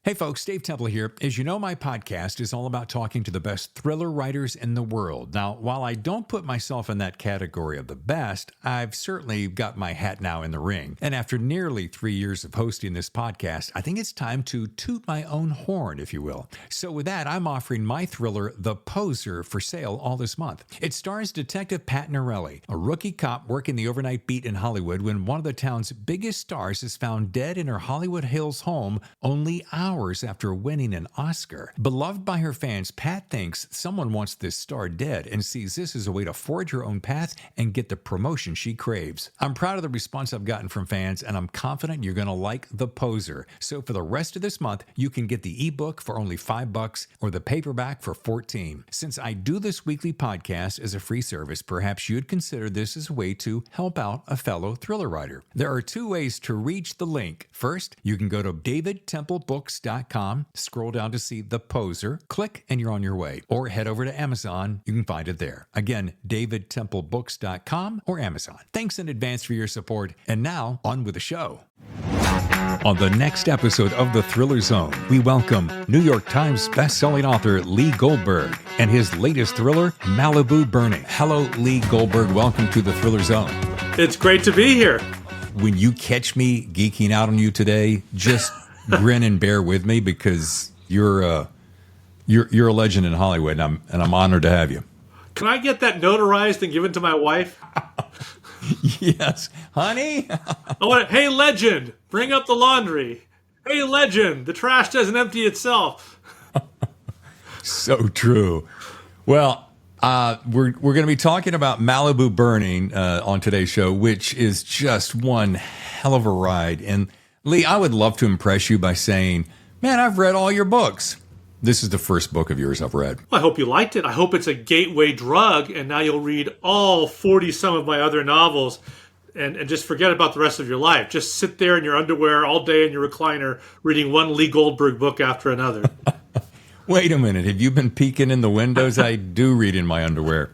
Hey folks, Dave Temple here. As you know, my podcast is all about talking to the best thriller writers in the world. Now, while I don't put myself in that category of the best, I've certainly got my hat now in the ring. And after nearly 3 years of hosting this podcast, I think it's time to toot my own horn, if you will. So with that, I'm offering my thriller, The Poser, for sale all this month. It stars Detective Pat Norelli, a rookie cop working the overnight beat in Hollywood when one of the town's biggest stars is found dead in her Hollywood Hills home only hours after winning an Oscar. Beloved by her fans, Pat thinks someone wants this star dead and sees this as a way to forge her own path and get the promotion she craves. I'm proud of the response I've gotten from fans, and I'm confident you're going to like The Poser. So for the rest of this month, you can get the ebook for only $5 or the paperback for $14. Since I do this weekly podcast as a free service, perhaps you'd consider this as a way to help out a fellow thriller writer. There are two ways to reach the link. First, you can go to davidtemplebooks.com, scroll down to see The Poser, click, and you're on your way. Or head over to Amazon. You can find it there. Again, davidtemplebooks.com or Amazon. Thanks in advance for your support. And now, on with the show. On the next episode of The Thriller Zone, we welcome New York Times bestselling author Lee Goldberg and his latest thriller, Malibu Burning. Hello, Lee Goldberg. Welcome to The Thriller Zone. It's great to be here. When you catch me geeking out on you today, just grin and bear with me because you're a legend in Hollywood, and I'm honored to have you. Can I get that notarized and given to my wife? Yes, honey. Hey, legend, bring up the laundry. Hey, legend, the trash doesn't empty itself. So true. Well, we're going to be talking about Malibu Burning on today's show, which is just one hell of a ride. And Lee, I would love to impress you by saying, man, I've read all your books. This is the first book of yours I've read. I hope you liked it. I hope it's a gateway drug, and now you'll read all 40-some of my other novels and just forget about the rest of your life. Just sit there in your underwear all day in your recliner reading one Lee Goldberg book after another. Wait a minute. Have you been peeking in the windows? I do read in my underwear.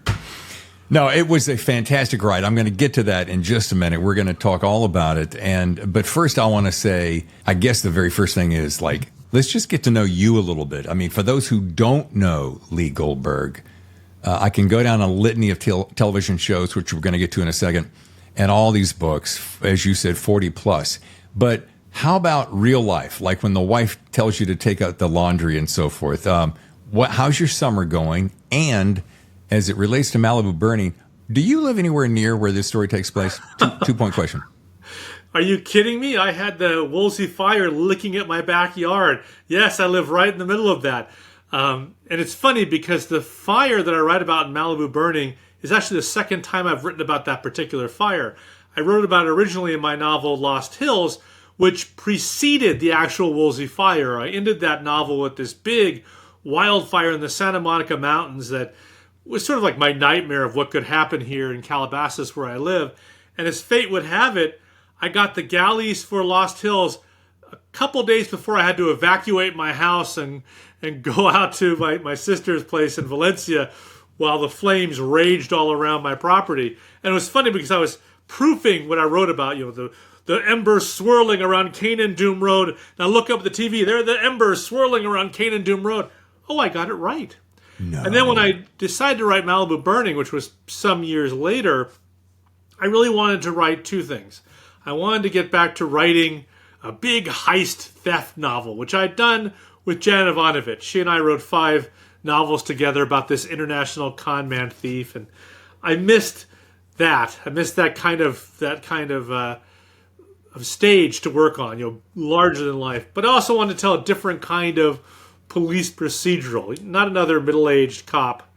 No, it was a fantastic ride. I'm going to get to that in just a minute. We're going to talk all about it. But first, I want to say, I guess the very first thing is, let's just get to know you a little bit. I mean, for those who don't know Lee Goldberg, I can go down a litany of television shows, which we're going to get to in a second, and all these books, as you said, 40 plus. But how about real life? Like when the wife tells you to take out the laundry and so forth. How's your summer going? And as it relates to Malibu Burning, do you live anywhere near where this story takes place? Two-point question. Are you kidding me? I had the Woolsey fire licking at my backyard. Yes, I live right in the middle of that. And it's funny because the fire that I write about in Malibu Burning is actually the second time I've written about that particular fire. I wrote about it originally in my novel Lost Hills, which preceded the actual Woolsey fire. I ended that novel with this big wildfire in the Santa Monica Mountains that was sort of like my nightmare of what could happen here in Calabasas where I live. And as fate would have it, I got the galleys for Lost Hills a couple days before I had to evacuate my house and go out to my sister's place in Valencia while the flames raged all around my property. And it was funny because I was proofing what I wrote about, the embers swirling around Canaan Doom Road. Now look up at the TV, there are the embers swirling around Canaan Doom Road. Oh, I got it right. No. And then when I decided to write Malibu Burning, which was some years later, I really wanted to write two things. I wanted to get back to writing a big heist theft novel, which I'd done with Janet Ivanovich. She and I wrote 5 novels together about this international con man thief, and I missed that. I missed that kind of stage to work on, larger than life. But I also wanted to tell a different kind of police procedural, not another middle-aged cop.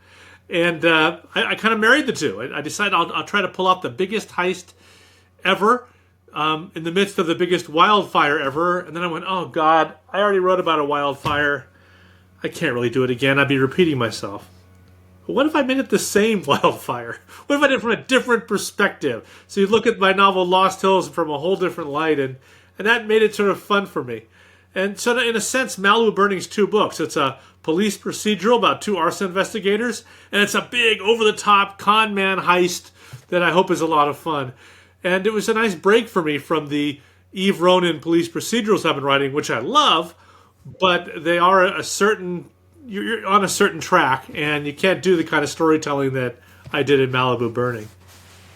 And I kind of married the two. I decided I'll try to pull off the biggest heist ever in the midst of the biggest wildfire ever. And then I went, oh, God, I already wrote about a wildfire. I can't really do it again. I'd be repeating myself. But what if I made it the same wildfire? What if I did it from a different perspective? So you look at my novel Lost Hills from a whole different light, and that made it sort of fun for me. And so in a sense, Malibu Burning is 2 books. It's a police procedural about 2 arson investigators, and it's a big, over-the-top con man heist that I hope is a lot of fun. And it was a nice break for me from the Eve Ronin police procedurals I've been writing, which I love, but they are a certain. You're on a certain track, and you can't do the kind of storytelling that I did in Malibu Burning.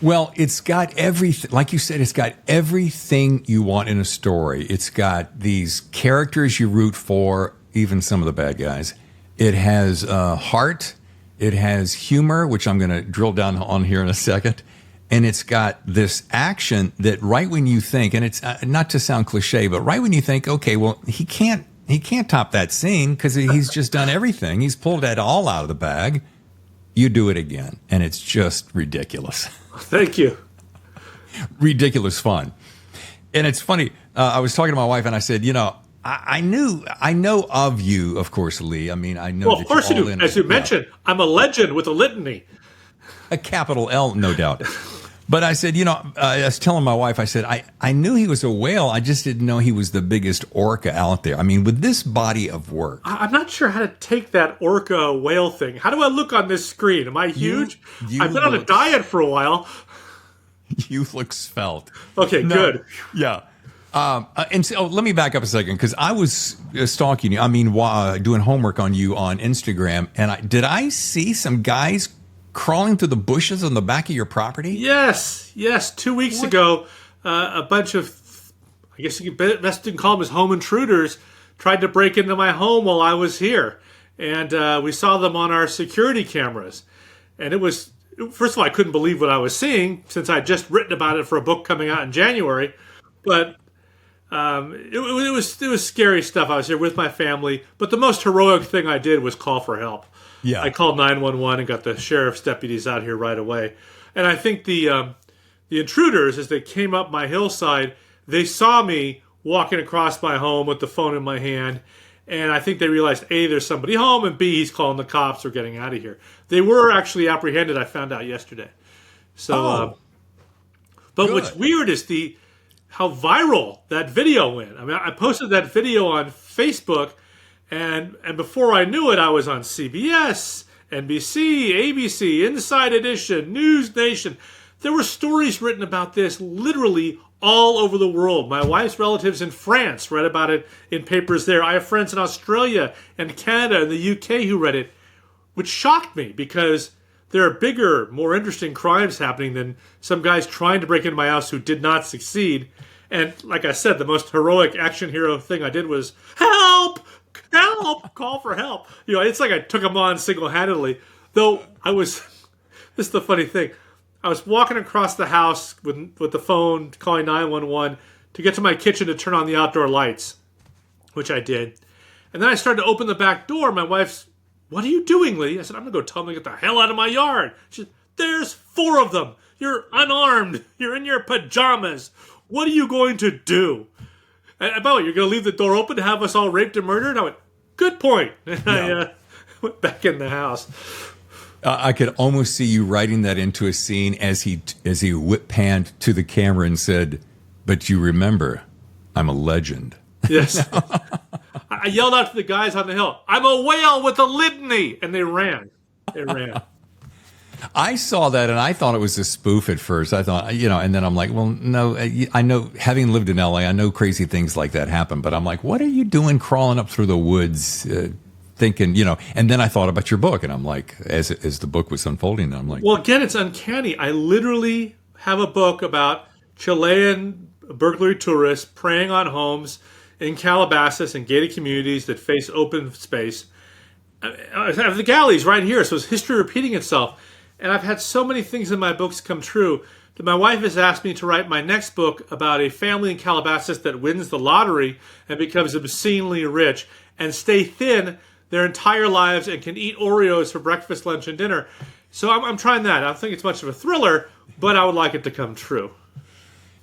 Well, it's got everything, like you said, it's got everything you want in a story. It's got these characters you root for, even some of the bad guys. It has heart. It has humor, which I'm going to drill down on here in a second. And it's got this action that right when you think, and it's not to sound cliche, but right when you think, okay, well, he can't top that scene because he's just done everything. He's pulled that all out of the bag. You do it again, and it's just ridiculous. Thank you. Ridiculous fun. And it's funny. I was talking to my wife, and I said, I know of you, of course, Lee. I mean, I know. Well, that of course you do. As you mentioned, I'm a legend with a litany. A capital L, no doubt. But I said, I was telling my wife, I said, I knew he was a whale. I just didn't know he was the biggest orca out there. I mean, with this body of work. I'm not sure how to take that orca whale thing. How do I look on this screen? Am I huge? I've been on a diet for a while. You look svelte. Okay, good. Yeah. And so let me back up a second because I was stalking you. I mean, doing homework on you on Instagram. And did I see some guys crawling through the bushes on the back of your property? Yes. 2 weeks ago, a bunch of, I guess you could best call them as home intruders, tried to break into my home while I was here. And we saw them on our security cameras. And it was, first of all, I couldn't believe what I was seeing since I'd just written about it for a book coming out in January. But it was scary stuff. I was here with my family. But the most heroic thing I did was call for help. Yeah. I called 911 and got the sheriff's deputies out here right away. And I think the intruders, as they came up my hillside, they saw me walking across my home with the phone in my hand. And I think they realized, A, there's somebody home, and B, he's calling the cops or getting out of here. They were actually apprehended, I found out yesterday. So, but good. What's weird is how viral that video went. I mean, I posted that video on Facebook, and before I knew it, I was on CBS, NBC, ABC, Inside Edition, News Nation. There were stories written about this literally all over the world. My wife's relatives in France read about it in papers there. I have friends in Australia and Canada and the UK who read it, which shocked me because there are bigger, more interesting crimes happening than some guys trying to break into my house who did not succeed. And like I said, the most heroic action hero thing I did was help, call for help. It's like I took them on single-handedly. Though this is the funny thing. I was walking across the house with the phone, calling 911 to get to my kitchen to turn on the outdoor lights, which I did. And then I started to open the back door. My wife's, "What are you doing, Lee?" I said, "I'm going to go tell them to get the hell out of my yard." She said, "There's 4 of them. You're unarmed. You're in your pajamas. What are you going to do?" And by the way, you're going to leave the door open to have us all raped and murdered? And I went, "Good point." And I went back in the house. I could almost see you writing that into a scene as he whip panned to the camera and said, "But you remember, I'm a legend." Yes. I yelled out to the guys on the hill, "I'm a whale with a litany!" And they ran. I saw that and I thought it was a spoof at first. I thought, and then I'm like, well, no, I know, having lived in LA, I know crazy things like that happen. But I'm like, what are you doing crawling up through the woods? Thinking, and then I thought about your book, and I'm like, as the book was unfolding, I'm like, well, again, it's uncanny. I literally have a book about Chilean burglary tourists preying on homes in Calabasas and gated communities that face open space. I have the galleys right here, so it's history repeating itself. And I've had so many things in my books come true that my wife has asked me to write my next book about a family in Calabasas that wins the lottery and becomes obscenely rich and stay thin their entire lives and can eat Oreos for breakfast, lunch, and dinner. So I'm trying that. I don't think it's much of a thriller, but I would like it to come true.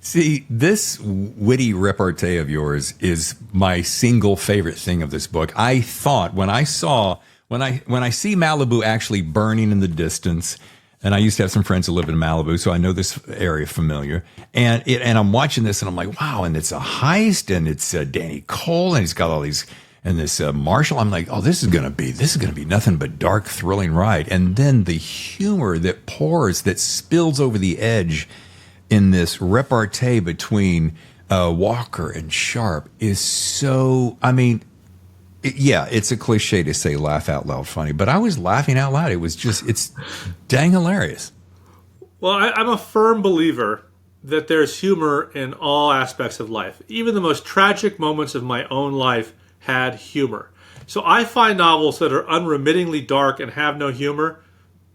See, this witty repartee of yours is my single favorite thing of this book. I thought when I see Malibu actually burning in the distance, and I used to have some friends who lived in Malibu, so I know this area familiar. And I'm watching this, and I'm like, wow! And it's a heist, and it's Danny Cole, and he's got all these. And this Marshall, I'm like, oh, this is gonna be nothing but dark, thrilling ride. And then the humor that pours, that spills over the edge in this repartee between Walker and Sharp is so. I mean, Yeah, it's a cliche to say laugh out loud funny, but I was laughing out loud. It's dang hilarious. Well, I'm a firm believer that there's humor in all aspects of life. Even the most tragic moments of my own life had humor. So I find novels that are unremittingly dark and have no humor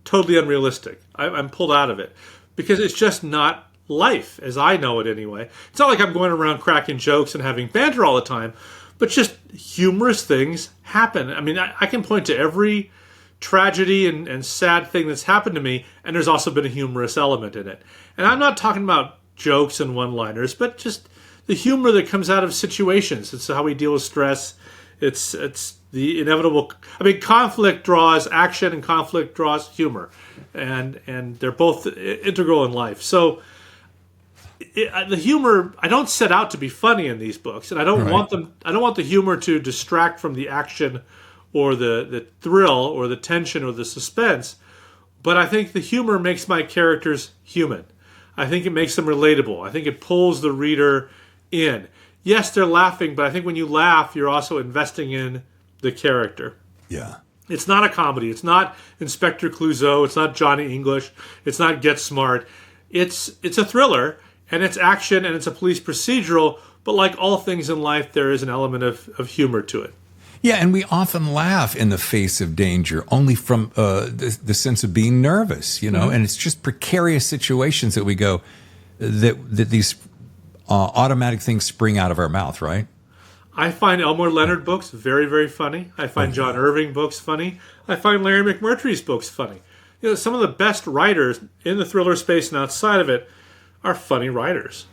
totally unrealistic. I'm pulled out of it because it's just not life as I know it anyway. It's not like I'm going around cracking jokes and having banter all the time, but just humorous things happen. I mean, I can point to every tragedy and sad thing that's happened to me, and there's also been a humorous element in it. And I'm not talking about jokes and one-liners, but just the humor that comes out of situations. It's how we deal with stress. It's the inevitable. I mean, conflict draws action, and conflict draws humor, and they're both integral in life. So the humor, I don't set out to be funny in these books, and I don't want them. I don't want the humor to distract from the action, or the thrill, or the tension, or the suspense. But I think the humor makes my characters human. I think it makes them relatable. I think it pulls the reader in. Yes, they're laughing, but I think when you laugh, you're also investing in the character. Yeah. It's not a comedy. It's not Inspector Clouseau. It's not Johnny English. It's not Get Smart. It's a thriller, and it's action, and it's a police procedural. But like all things in life, there is an element of humor to it. Yeah, and we often laugh in the face of danger only from the sense of being nervous, you know, mm-hmm. and it's just precarious situations that we go, that these automatic things spring out of our mouth, right? I find Elmore Leonard books very, very funny. I find John Irving books funny. I find Larry McMurtry's books funny. You know, some of the best writers in the thriller space and outside of it are funny writers.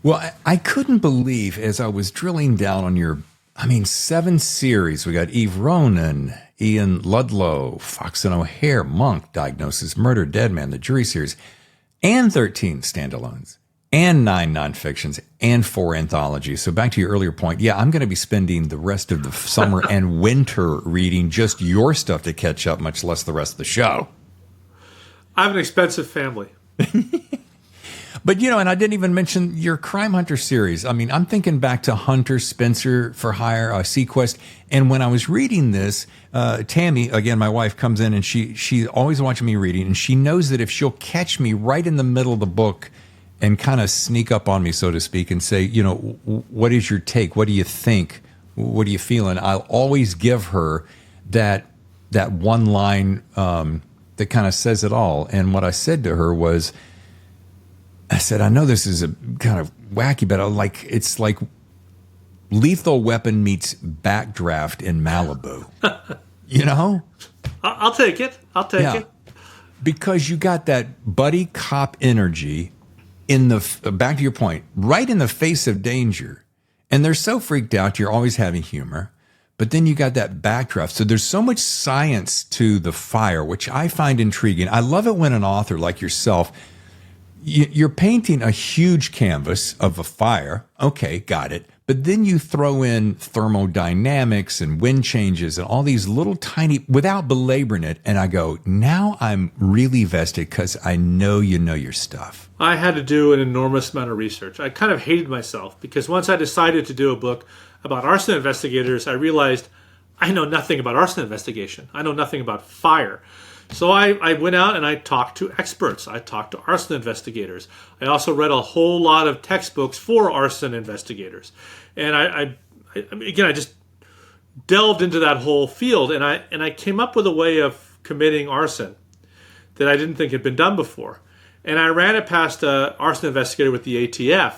Well, I couldn't believe as I was drilling down on your 7 series. We got Eve Ronan, Ian Ludlow, Fox and O'Hare, Monk, Diagnosis, Murder, Dead Man, the Jury series, and 13 standalones, and 9 nonfictions, and 4 anthologies. So back to your earlier point, yeah, I'm going to be spending the rest of the summer and winter reading just your stuff to catch up, much less the rest of the show. I have an expensive family. But, you know, and I didn't even mention your Crime Hunter series. I mean, I'm thinking back to Hunter, Spencer for Hire, Sequest. And when I was reading this, Tammy, again, my wife, comes in and she always watching me reading. And she knows that if she'll catch me right in the middle of the book and kind of sneak up on me, so to speak, and say, you know, what is your take? What do you think? What are you feeling? I'll always give her that one line that kind of says it all. And what I said to her was, I said, I know this is a kind of wacky, but it's like Lethal Weapon meets Backdraft in Malibu. You know? I'll take it. I'll take it. Because you got that buddy cop energy in the, back to your point, right in the face of danger. And they're so freaked out, you're always having humor. But then you got that backdraft. So there's so much science to the fire, which I find intriguing. I love it when an author like yourself, you're painting a huge canvas of a fire. Okay, got it. But then you throw in thermodynamics and wind changes and all these little tiny, without belaboring it. And I go, now I'm really vested because I know you know your stuff. I had to do an enormous amount of research. I kind of hated myself because once I decided to do a book about arson investigators, I realized I know nothing about arson investigation. I know nothing about fire. So I went out and I talked to experts. I talked to arson investigators. I also read a whole lot of textbooks for arson investigators. And I just delved into that whole field, and I came up with a way of committing arson that I didn't think had been done before. And I ran it past an arson investigator with the ATF.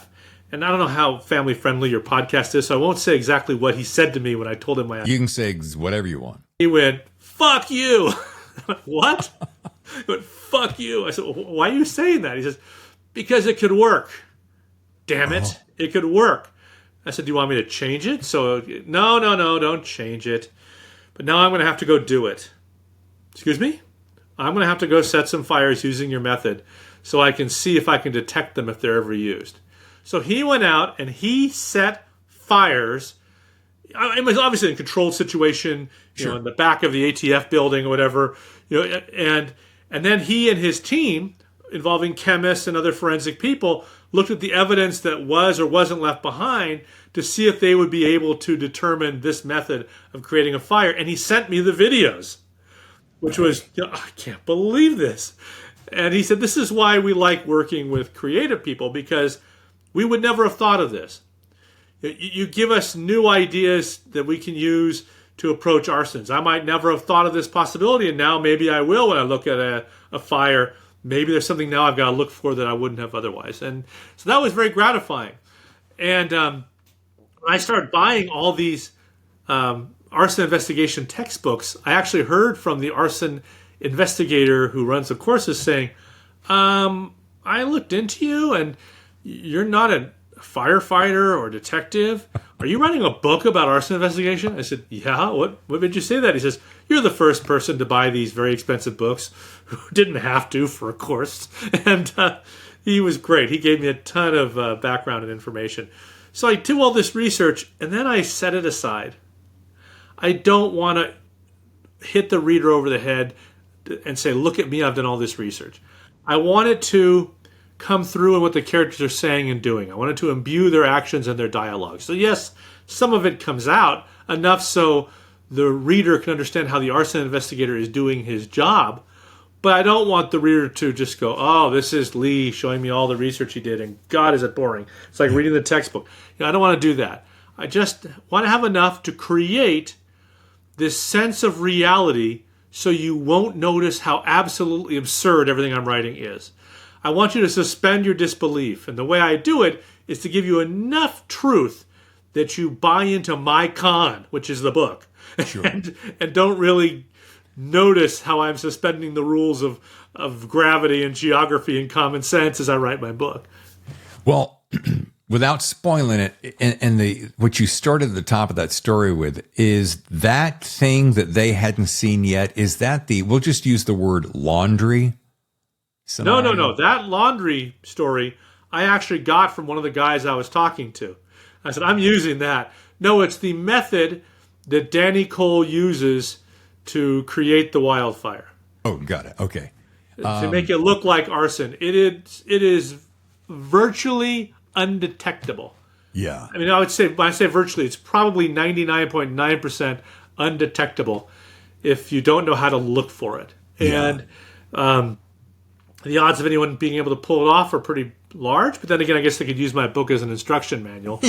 And I don't know how family friendly your podcast is, so I won't say exactly what he said to me when I told him You can say whatever you want. He went, "Fuck you." What? He went, "Fuck you." I said, "Why are you saying that?" He says, "Because it could work. Damn it, It could work." I said, "Do you want me to change it?" So, no, don't change it. But now I'm going to have to go do it. Excuse me? I'm going to have to go set some fires using your method so I can see if I can detect them if they're ever used. So he went out and he set fires. It was obviously a controlled situation, you know, in the back of the ATF building or whatever, you know, and then he and his team, involving chemists and other forensic people, looked at the evidence that was or wasn't left behind to see if they would be able to determine this method of creating a fire. And he sent me the videos, which was, I can't believe this. And he said, this is why we like working with creative people, because we would never have thought of this. You give us new ideas that we can use to approach arsons. I might never have thought of this possibility, and now maybe I will when I look at a fire. Maybe there's something now I've got to look for that I wouldn't have otherwise. And so that was very gratifying. And I started buying all these arson investigation textbooks. I actually heard from the arson investigator who runs the courses saying, I looked into you and you're not a firefighter or detective. Are you writing a book about arson investigation? I said, yeah. What made you say that? He says, you're the first person to buy these very expensive books who didn't have to for a course. And he was great. He gave me a ton of background and information. So I do all this research and then I set it aside. I don't want to hit the reader over the head and say, look at me, I've done all this research. I want it to come through in what the characters are saying and doing. I want it to imbue their actions and their dialogue. So yes, some of it comes out enough so the reader can understand how the arson investigator is doing his job, but I don't want the reader to just go, oh, this is Lee showing me all the research he did, and God, is it boring. It's like reading the textbook. I don't want to do that. I just want to have enough to create this sense of reality so you won't notice how absolutely absurd everything I'm writing is. I want you to suspend your disbelief. And the way I do it is to give you enough truth that you buy into my con, which is the book. Sure. and don't really notice how I'm suspending the rules of gravity and geography and common sense as I write my book. Well, without spoiling it, and what you started at the top of that story with, is that thing that they hadn't seen yet, is that we'll just use the word laundry scenario? No. That laundry story I actually got from one of the guys I was talking to. I said, I'm using that. No, it's the method that Danny Cole uses to create the wildfire. Oh, got it. Okay. To make it look like arson. It is virtually undetectable. Yeah. I mean, I would say, when I say virtually, it's probably 99.9% undetectable if you don't know how to look for it. Yeah. And the odds of anyone being able to pull it off are pretty large. But then again, I guess they could use my book as an instruction manual.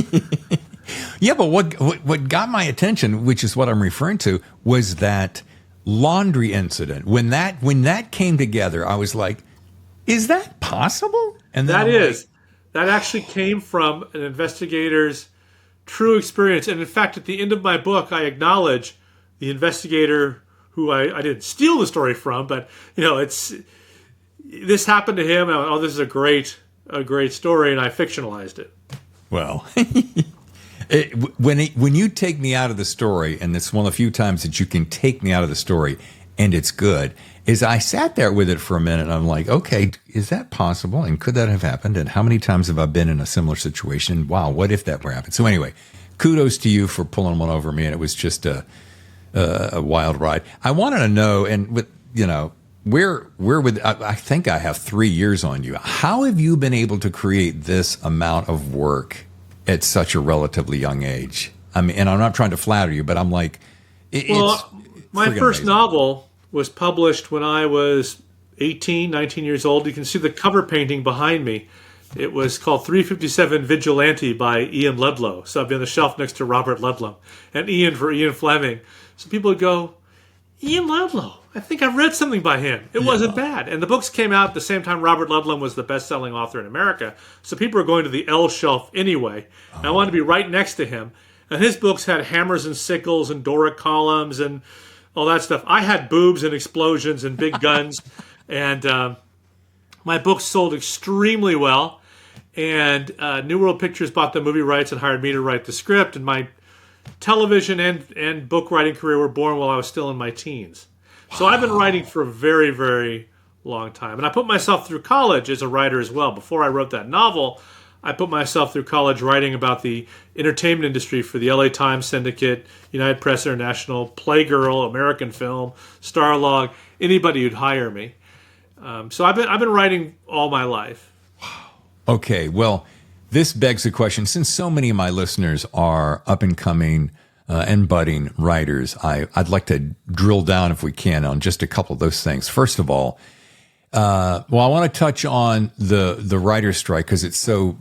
Yeah, but what got my attention, which is what I'm referring to, was that laundry incident. When that came together, I was like, is that possible? And then that actually came from an investigator's true experience. And in fact, at the end of my book, I acknowledge the investigator who I didn't steal the story from, but this happened to him. And, oh, this is a great story, and I fictionalized it. Well, when you take me out of the story, and it's one of the few times that you can take me out of the story, and it's good, is I sat there with it for a minute, and I'm like, okay, is that possible? And could that have happened? And how many times have I been in a similar situation? Wow, what if that were happened? So anyway, kudos to you for pulling one over me, and it was just a wild ride. I wanted to know, and with I think I have 3 years on you. How have you been able to create this amount of work at such a relatively young age? I mean, and I'm not trying to flatter you, but I'm like, my first novel was published when I was 18, 19 years old. You can see the cover painting behind me. It was called 357 Vigilante by Ian Ludlow. So I'd be on the shelf next to Robert Ludlum. And Ian for Ian Fleming. So people would go, Ian Ludlow, I think I've read something by him. It wasn't bad. And the books came out at the same time Robert Ludlum was the best-selling author in America. So people were going to the L shelf anyway. And I wanted to be right next to him. And his books had hammers and sickles and Doric columns and all that stuff. I had boobs and explosions and big guns. And my books sold extremely well. And New World Pictures bought the movie rights and hired me to write the script. And my television and book writing career were born while I was still in my teens. So I've been writing for a very, very long time. And I put myself through college as a writer as well. Before I wrote that novel, I put myself through college writing about the entertainment industry for the LA Times Syndicate, United Press International, Playgirl, American Film, Starlog, anybody who'd hire me. So I've been writing all my life. Okay, well, this begs the question. Since so many of my listeners are up and coming and budding writers, I'd like to drill down, if we can, on just a couple of those things. First of all, I want to touch on the writer's strike because it's so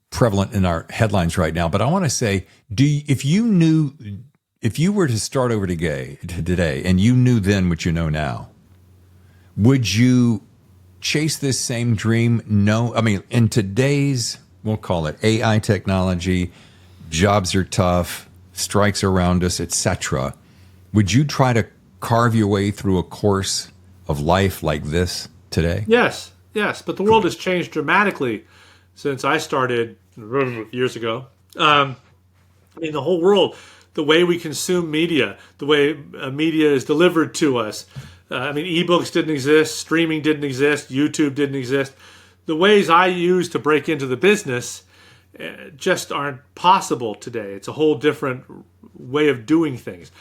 prevalent in our headlines right now. But I want to say, if you were to start over today and you knew then what you know now, would you chase this same dream? No. I mean, in today's, we'll call it AI technology, jobs are tough, strikes around us, etc. Would you try to carve your way through a course of life like this today? Yes. But the world has changed dramatically since I started years ago. In the whole world, the way we consume media, the way media is delivered to us. Ebooks didn't exist, streaming didn't exist, YouTube didn't exist. The ways I use to break into the business just aren't possible today. It's a whole different way of doing things.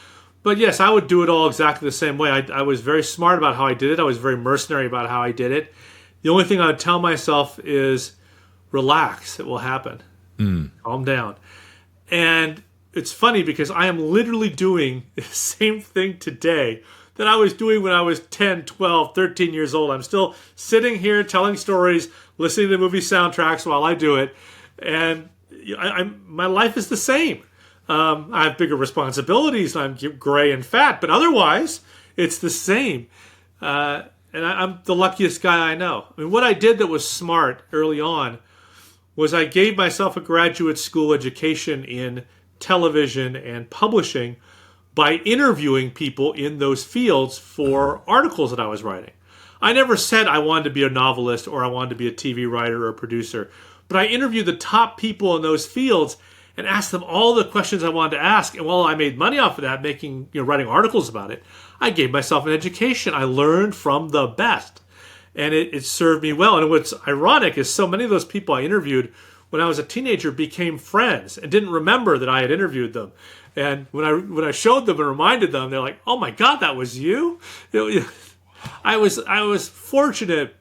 But yes, I would do it all exactly the same way. I was very smart about how I did it. I was very mercenary about how I did it. The only thing I would tell myself is relax. It will happen. Calm down. And it's funny because I am literally doing the same thing today that I was doing when I was 10, 12, 13 years old. I'm still sitting here telling stories, listening to movie soundtracks while I do it. And my life is the same. I have bigger responsibilities. I'm gray and fat, but otherwise, it's the same. And I'm the luckiest guy I know. I mean, what I did that was smart early on was I gave myself a graduate school education in television and publishing by interviewing people in those fields for articles that I was writing. I never said I wanted to be a novelist or I wanted to be a TV writer or a producer, but I interviewed the top people in those fields and asked them all the questions I wanted to ask. And while I made money off of that, writing articles about it, I gave myself an education. I learned from the best, and it served me well. And what's ironic is so many of those people I interviewed when I was a teenager became friends and didn't remember that I had interviewed them. And when I showed them and reminded them, they're like, "Oh my God, that was you!" I was fortunate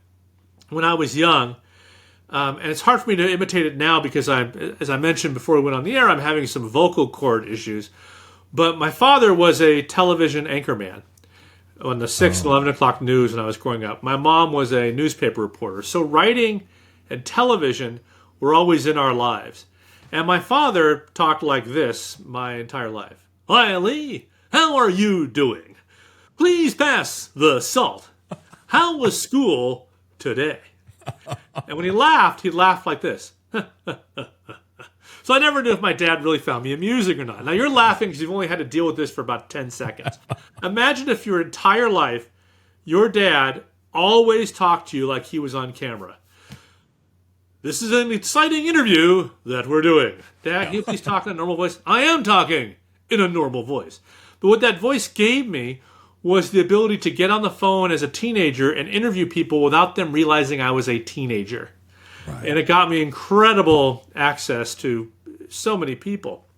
when I was young, and it's hard for me to imitate it now because as I mentioned before we went on the air, I'm having some vocal cord issues. But my father was a television anchorman on the 6 and 11 o'clock news when I was growing up. My mom was a newspaper reporter. So writing and television were always in our lives. And my father talked like this my entire life. "Hi, Lee. How are you doing? Please pass the salt. How was school today?" And when he'd laugh like this. So I never knew if my dad really found me amusing or not. Now you're laughing because you've only had to deal with this for about 10 seconds. Imagine if your entire life, your dad always talked to you like he was on camera. "This is an exciting interview that we're doing. Dad, can you please talk in a normal voice?" I am talking in a normal voice. But what that voice gave me was the ability to get on the phone as a teenager and interview people without them realizing I was a teenager. Right. And it got me incredible access to so many people.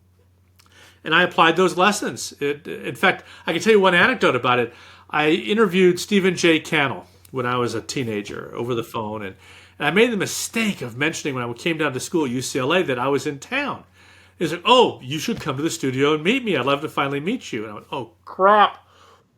And I applied those lessons. In fact, I can tell you one anecdote about it. I interviewed Stephen J. Cannell when I was a teenager over the phone. And I made the mistake of mentioning when I came down to school at UCLA that I was in town. He was like, "Oh, you should come to the studio and meet me. I'd love to finally meet you." And I went, "Oh, crap.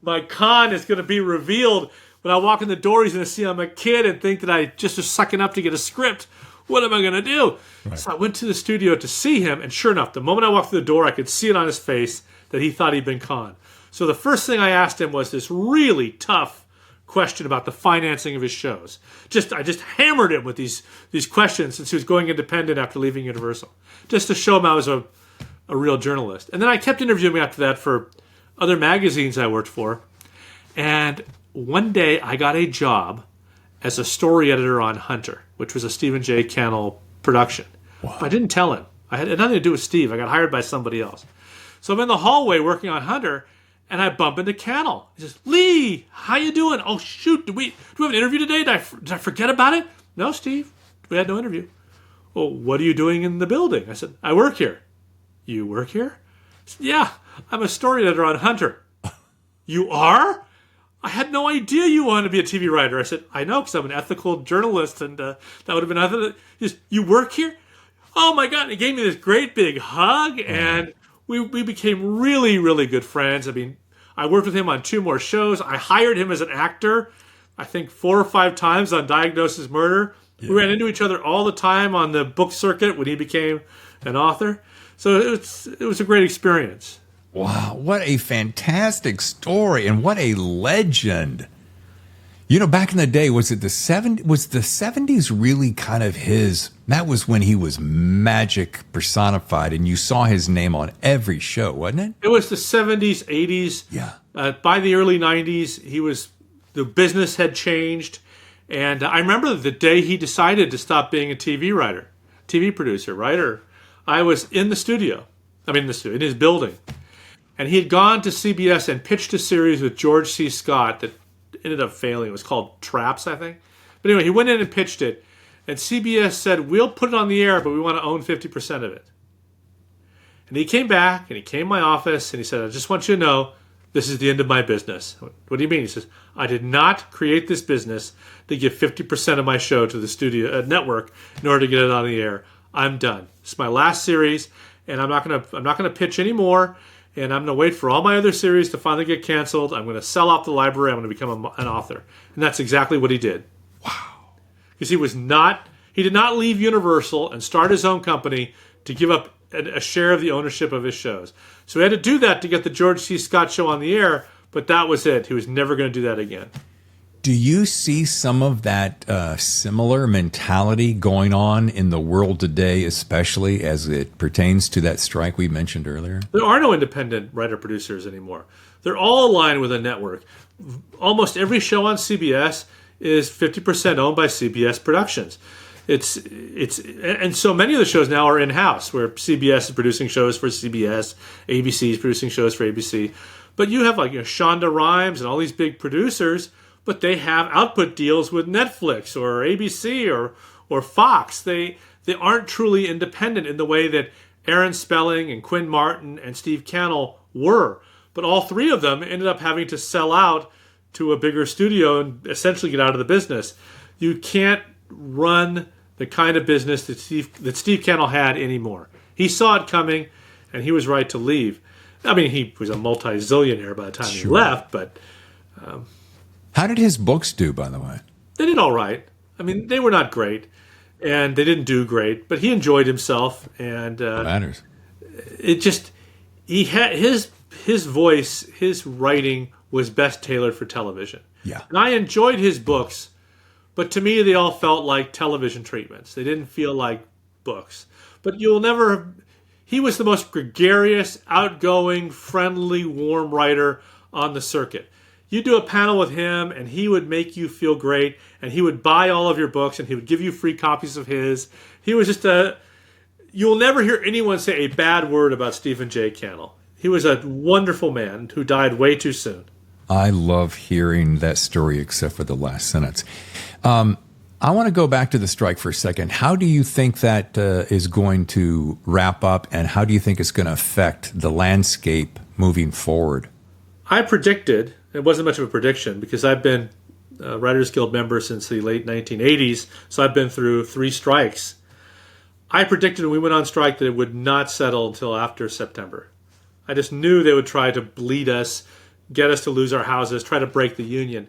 My con is going to be revealed. When I walk in the door, he's going to see I'm a kid and think that I just was sucking up to get a script. What am I going to do?" Right. So I went to the studio to see him, and sure enough, the moment I walked through the door, I could see it on his face that he thought he'd been conned. So the first thing I asked him was this really tough question about the financing of his shows. I just hammered him with these questions since he was going independent after leaving Universal, just to show him I was a real journalist. And then I kept interviewing him after that for other magazines I worked for. And one day I got a job as a story editor on Hunter, which was a Stephen J. Cannell production. Wow. But I didn't tell him. I had nothing to do with Steve. I got hired by somebody else. So I'm in the hallway working on Hunter, and I bump into Cannell. He says, "Lee, how you doing? Oh, shoot, do we have an interview today? Did I forget about it?" "No, Steve, we had no interview." "Well, what are you doing in the building?" I said, "I work here." "You work here?" I said, "Yeah, I'm a story editor on Hunter." "You are?" I had no idea you wanted to be a TV writer. I said, I know, because I'm an ethical journalist, and that would have been other. Just, you work here? Oh my God. And he gave me this great big hug, and we became really, really good friends. I mean, I worked with him on 2 more shows. I hired him as an actor, I think 4 or 5 times on Diagnosis Murder. Yeah. We ran into each other all the time on the book circuit when he became an author. So it was a great experience. Wow, what a fantastic story, and what a legend. You know, back in the day, was the 70s really kind of his? That was when he was magic personified, and you saw his name on every show, wasn't it? It was the 70s, 80s. Yeah. By the early 90s, the business had changed, and I remember the day he decided to stop being a TV producer, writer. I was in the studio. In his building. And he had gone to CBS and pitched a series with George C. Scott that ended up failing. It was called Traps, I think. But anyway, he went in and pitched it. And CBS said, we'll put it on the air, but we want to own 50% of it. And he came back, and he came to my office, and he said, I just want you to know, this is the end of my business. What do you mean? He says, I did not create this business to give 50% of my show to the studio network in order to get it on the air. I'm done. It's my last series, and I'm not gonna pitch anymore. And I'm going to wait for all my other series to finally get canceled. I'm going to sell off the library. I'm going to become an author. And that's exactly what he did. Wow. Because he did not leave Universal and start his own company to give up a share of the ownership of his shows. So he had to do that to get the George C. Scott show on the air, but that was it. He was never going to do that again. Do you see some of that similar mentality going on in the world today, especially as it pertains to that strike we mentioned earlier? There are no independent writer-producers anymore. They're all aligned with a network. Almost every show on CBS is 50% owned by CBS Productions. And so many of the shows now are in-house, where CBS is producing shows for CBS, ABC is producing shows for ABC. But you have Shonda Rhimes and all these big producers, but they have output deals with Netflix or ABC or Fox. They aren't truly independent in the way that Aaron Spelling and Quinn Martin and Steve Cannell were. But all 3 of them ended up having to sell out to a bigger studio and essentially get out of the business. You can't run the kind of business that Steve Cannell had anymore. He saw it coming, and he was right to leave. He was a multi-zillionaire by the time he left, but... How did his books do, by the way? They did all right. They were not great, and they didn't do great, but he enjoyed himself, and matters. It just he had his voice, his writing was best tailored for television. Yeah, and I enjoyed his books, but to me they all felt like television treatments. They didn't feel like books. But he was the most gregarious, outgoing, friendly, warm writer on the circuit. You do a panel with him, and he would make you feel great, and he would buy all of your books, and he would give you free copies of his. He was just you'll never hear anyone say a bad word about Stephen J. Cannell. He was a wonderful man who died way too soon. I love hearing that story, except for the last sentence. I want to go back to the strike for a second. How do you think that is going to wrap up, and how do you think it's going to affect the landscape moving forward? I predicted, it wasn't much of a prediction because I've been a Writers Guild member since the late 1980s, so I've been through 3 strikes. I predicted when we went on strike that it would not settle until after September. I just knew they would try to bleed us, get us to lose our houses, try to break the union.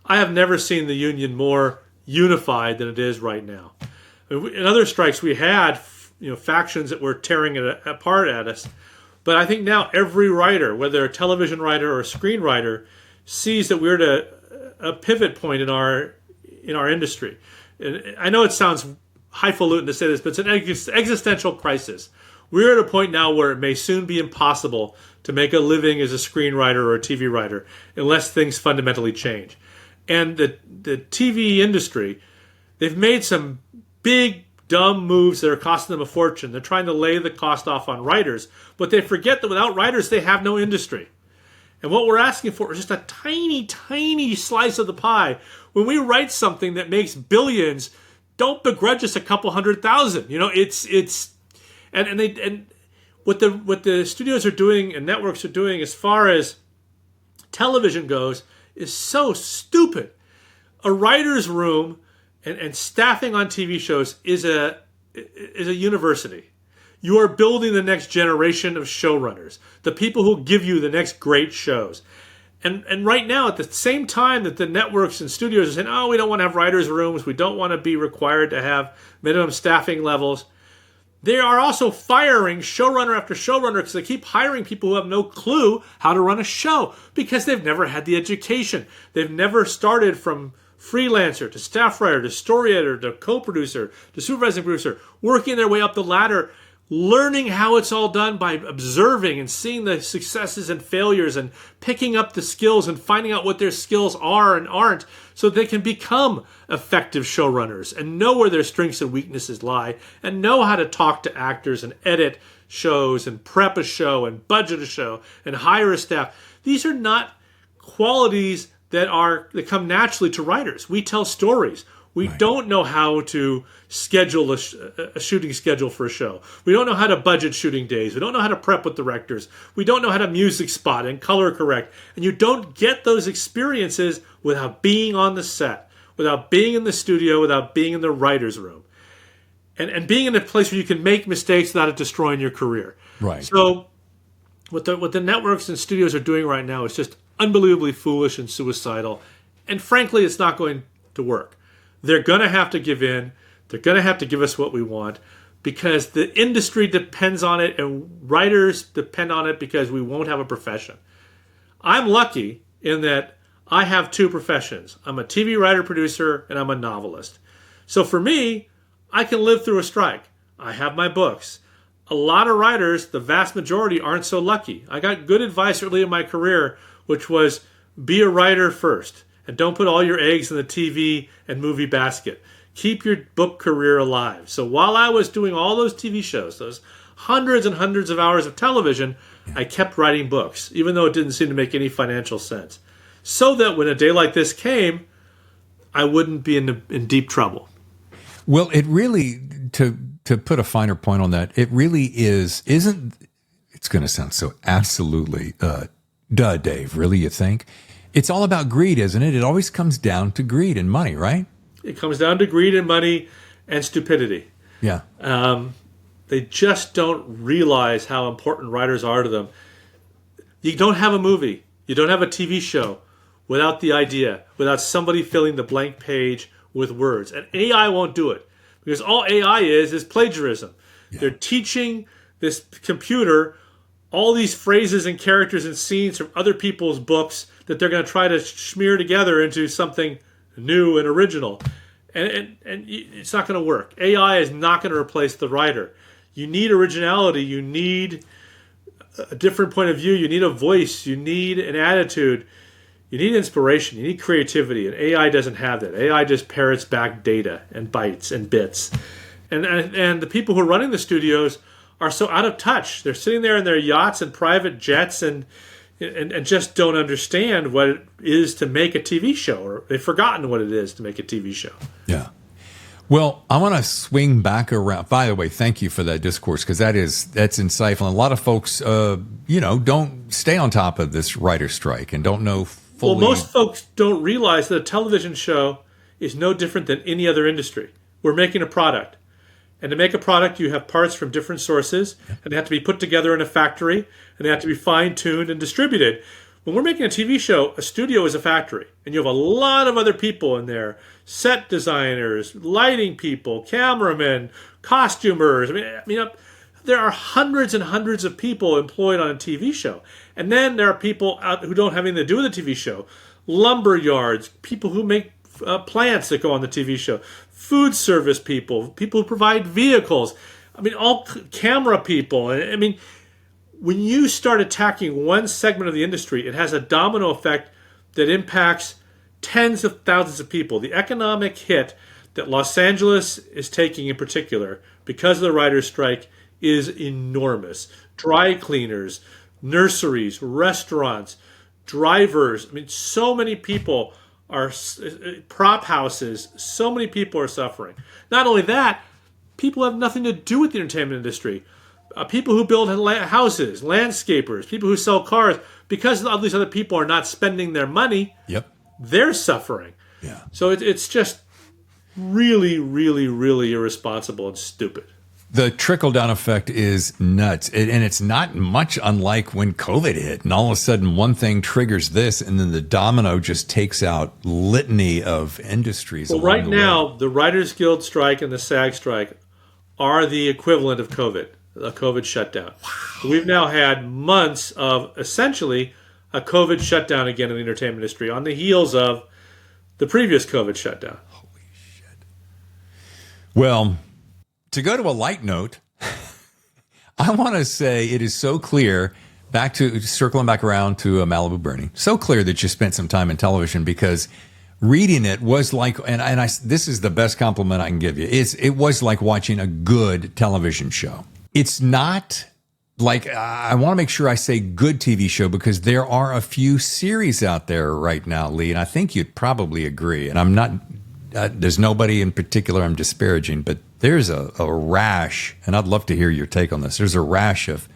I have never seen the union more unified than it is right now. In other strikes we had, factions that were tearing it apart at us. But I think now every writer, whether a television writer or a screenwriter, sees that we're at a pivot point in our industry. And I know it sounds highfalutin to say this, but it's an existential crisis. We're at a point now where it may soon be impossible to make a living as a screenwriter or a TV writer unless things fundamentally change. And the TV industry, they've made some big, dumb moves that are costing them a fortune. They're trying to lay the cost off on writers, but they forget that without writers, they have no industry. And what we're asking for is just a tiny, tiny slice of the pie. When we write something that makes billions, don't begrudge us a couple 100,000. And what the studios are doing and networks are doing as far as television goes is so stupid. A writer's room and staffing on TV shows is a university. You are building the next generation of showrunners, the people who give you the next great shows. And right now, at the same time that the networks and studios are saying, oh, we don't want to have writers' rooms, we don't want to be required to have minimum staffing levels, they are also firing showrunner after showrunner because they keep hiring people who have no clue how to run a show because they've never had the education. They've never started from freelancer to staff writer to story editor to co-producer to supervising producer, working their way up the ladder, learning how it's all done by observing and seeing the successes and failures and picking up the skills and finding out what their skills are and aren't so they can become effective showrunners and know where their strengths and weaknesses lie and know how to talk to actors and edit shows and prep a show and budget a show and hire a staff. These are not qualities that come naturally to writers. We tell stories. We don't know how to schedule a shooting schedule for a show. We don't know how to budget shooting days. We don't know how to prep with directors. We don't know how to music spot and color correct. And you don't get those experiences without being on the set, without being in the studio, without being in the writer's room. And being in a place where you can make mistakes without it destroying your career. Right. So what the networks and studios are doing right now is just unbelievably foolish and suicidal. And frankly, it's not going to work. They're going to have to give in. They're going to have to give us what we want because the industry depends on it and writers depend on it because we won't have a profession. I'm lucky in that I have two professions. I'm a TV writer, producer, and I'm a novelist. So for me, I can live through a strike. I have my books. A lot of writers, the vast majority, aren't so lucky. I got good advice early in my career, which was be a writer first. And don't put all your eggs in the TV and movie basket. Keep your book career alive. So while I was doing all those TV shows, those hundreds and hundreds of hours of television, I kept writing books, even though it didn't seem to make any financial sense. So that when a day like this came, I wouldn't be in deep trouble. Well, it really, to put a finer point on that, it really it's going to sound so absolutely, Dave, really, you think? It's all about greed, isn't it? It always comes down to greed and money, right? It comes down to greed and money and stupidity. Yeah. They just don't realize how important writers are to them. You don't have a movie. You don't have a TV show without the idea, without somebody filling the blank page with words. And AI won't do it because all AI is plagiarism. Yeah. They're teaching this computer all these phrases and characters and scenes from other people's books that they're going to try to smear together into something new and original. And it's not going to work. AI is not going to replace the writer. You need originality. You need a different point of view. You need a voice. You need an attitude. You need inspiration. You need creativity. And AI doesn't have that. AI just parrots back data and bytes and bits. And the people who are running the studios are so out of touch. They're sitting there in their yachts and private jets and just don't understand what it is to make a TV show, or they've forgotten what it is to make a TV show. Yeah. Well, I want to swing back around. By the way, thank you for that discourse because that's insightful. And a lot of folks, don't stay on top of this writer strike and don't know fully. Well, most folks don't realize that a television show is no different than any other industry. We're making a product. And to make a product, you have parts from different sources, and they have to be put together in a factory, and they have to be fine-tuned and distributed. When we're making a TV show, a studio is a factory, and you have a lot of other people in there, set designers, lighting people, cameramen, costumers. I mean, there are hundreds and hundreds of people employed on a TV show. And then there are people out who don't have anything to do with the TV show. Lumber yards, people who make plants that go on the TV show, food service people who provide vehicles. I mean, all camera people. I mean, when you start attacking one segment of the industry, it has a domino effect that impacts tens of thousands of people. The economic hit that Los Angeles is taking in particular because of the writer's strike is enormous. Dry cleaners, nurseries, restaurants, drivers. I mean, so many people are, prop houses, so many people are suffering. Not only that, people have nothing to do with the entertainment industry. People who build houses, landscapers, people who sell cars, because all these other people are not spending their money, Yep. they're suffering. Yeah. So it's just really, really, really irresponsible and stupid. The trickle-down effect is nuts. And it's not much unlike when COVID hit. And all of a sudden, one thing triggers this, and then the domino just takes out litany of industries. Well, right now, the Writers Guild strike and the SAG strike are the equivalent of COVID, a COVID shutdown. Wow. We've now had months of essentially a COVID shutdown again in the entertainment industry on the heels of the previous COVID shutdown. Holy shit. Well, to go to a light note, I want to say it is so clear, circling back around to Malibu Burning, so clear that you spent some time in television, because reading it was like, this is the best compliment I can give you. It was like watching a good television show. It's not like, I want to make sure I say good TV show, because there are a few series out there right now, Lee, and I think you'd probably agree. And I'm not, there's nobody in particular I'm disparaging, but there's a rash, and I'd love to hear your take on this. There's a rash of,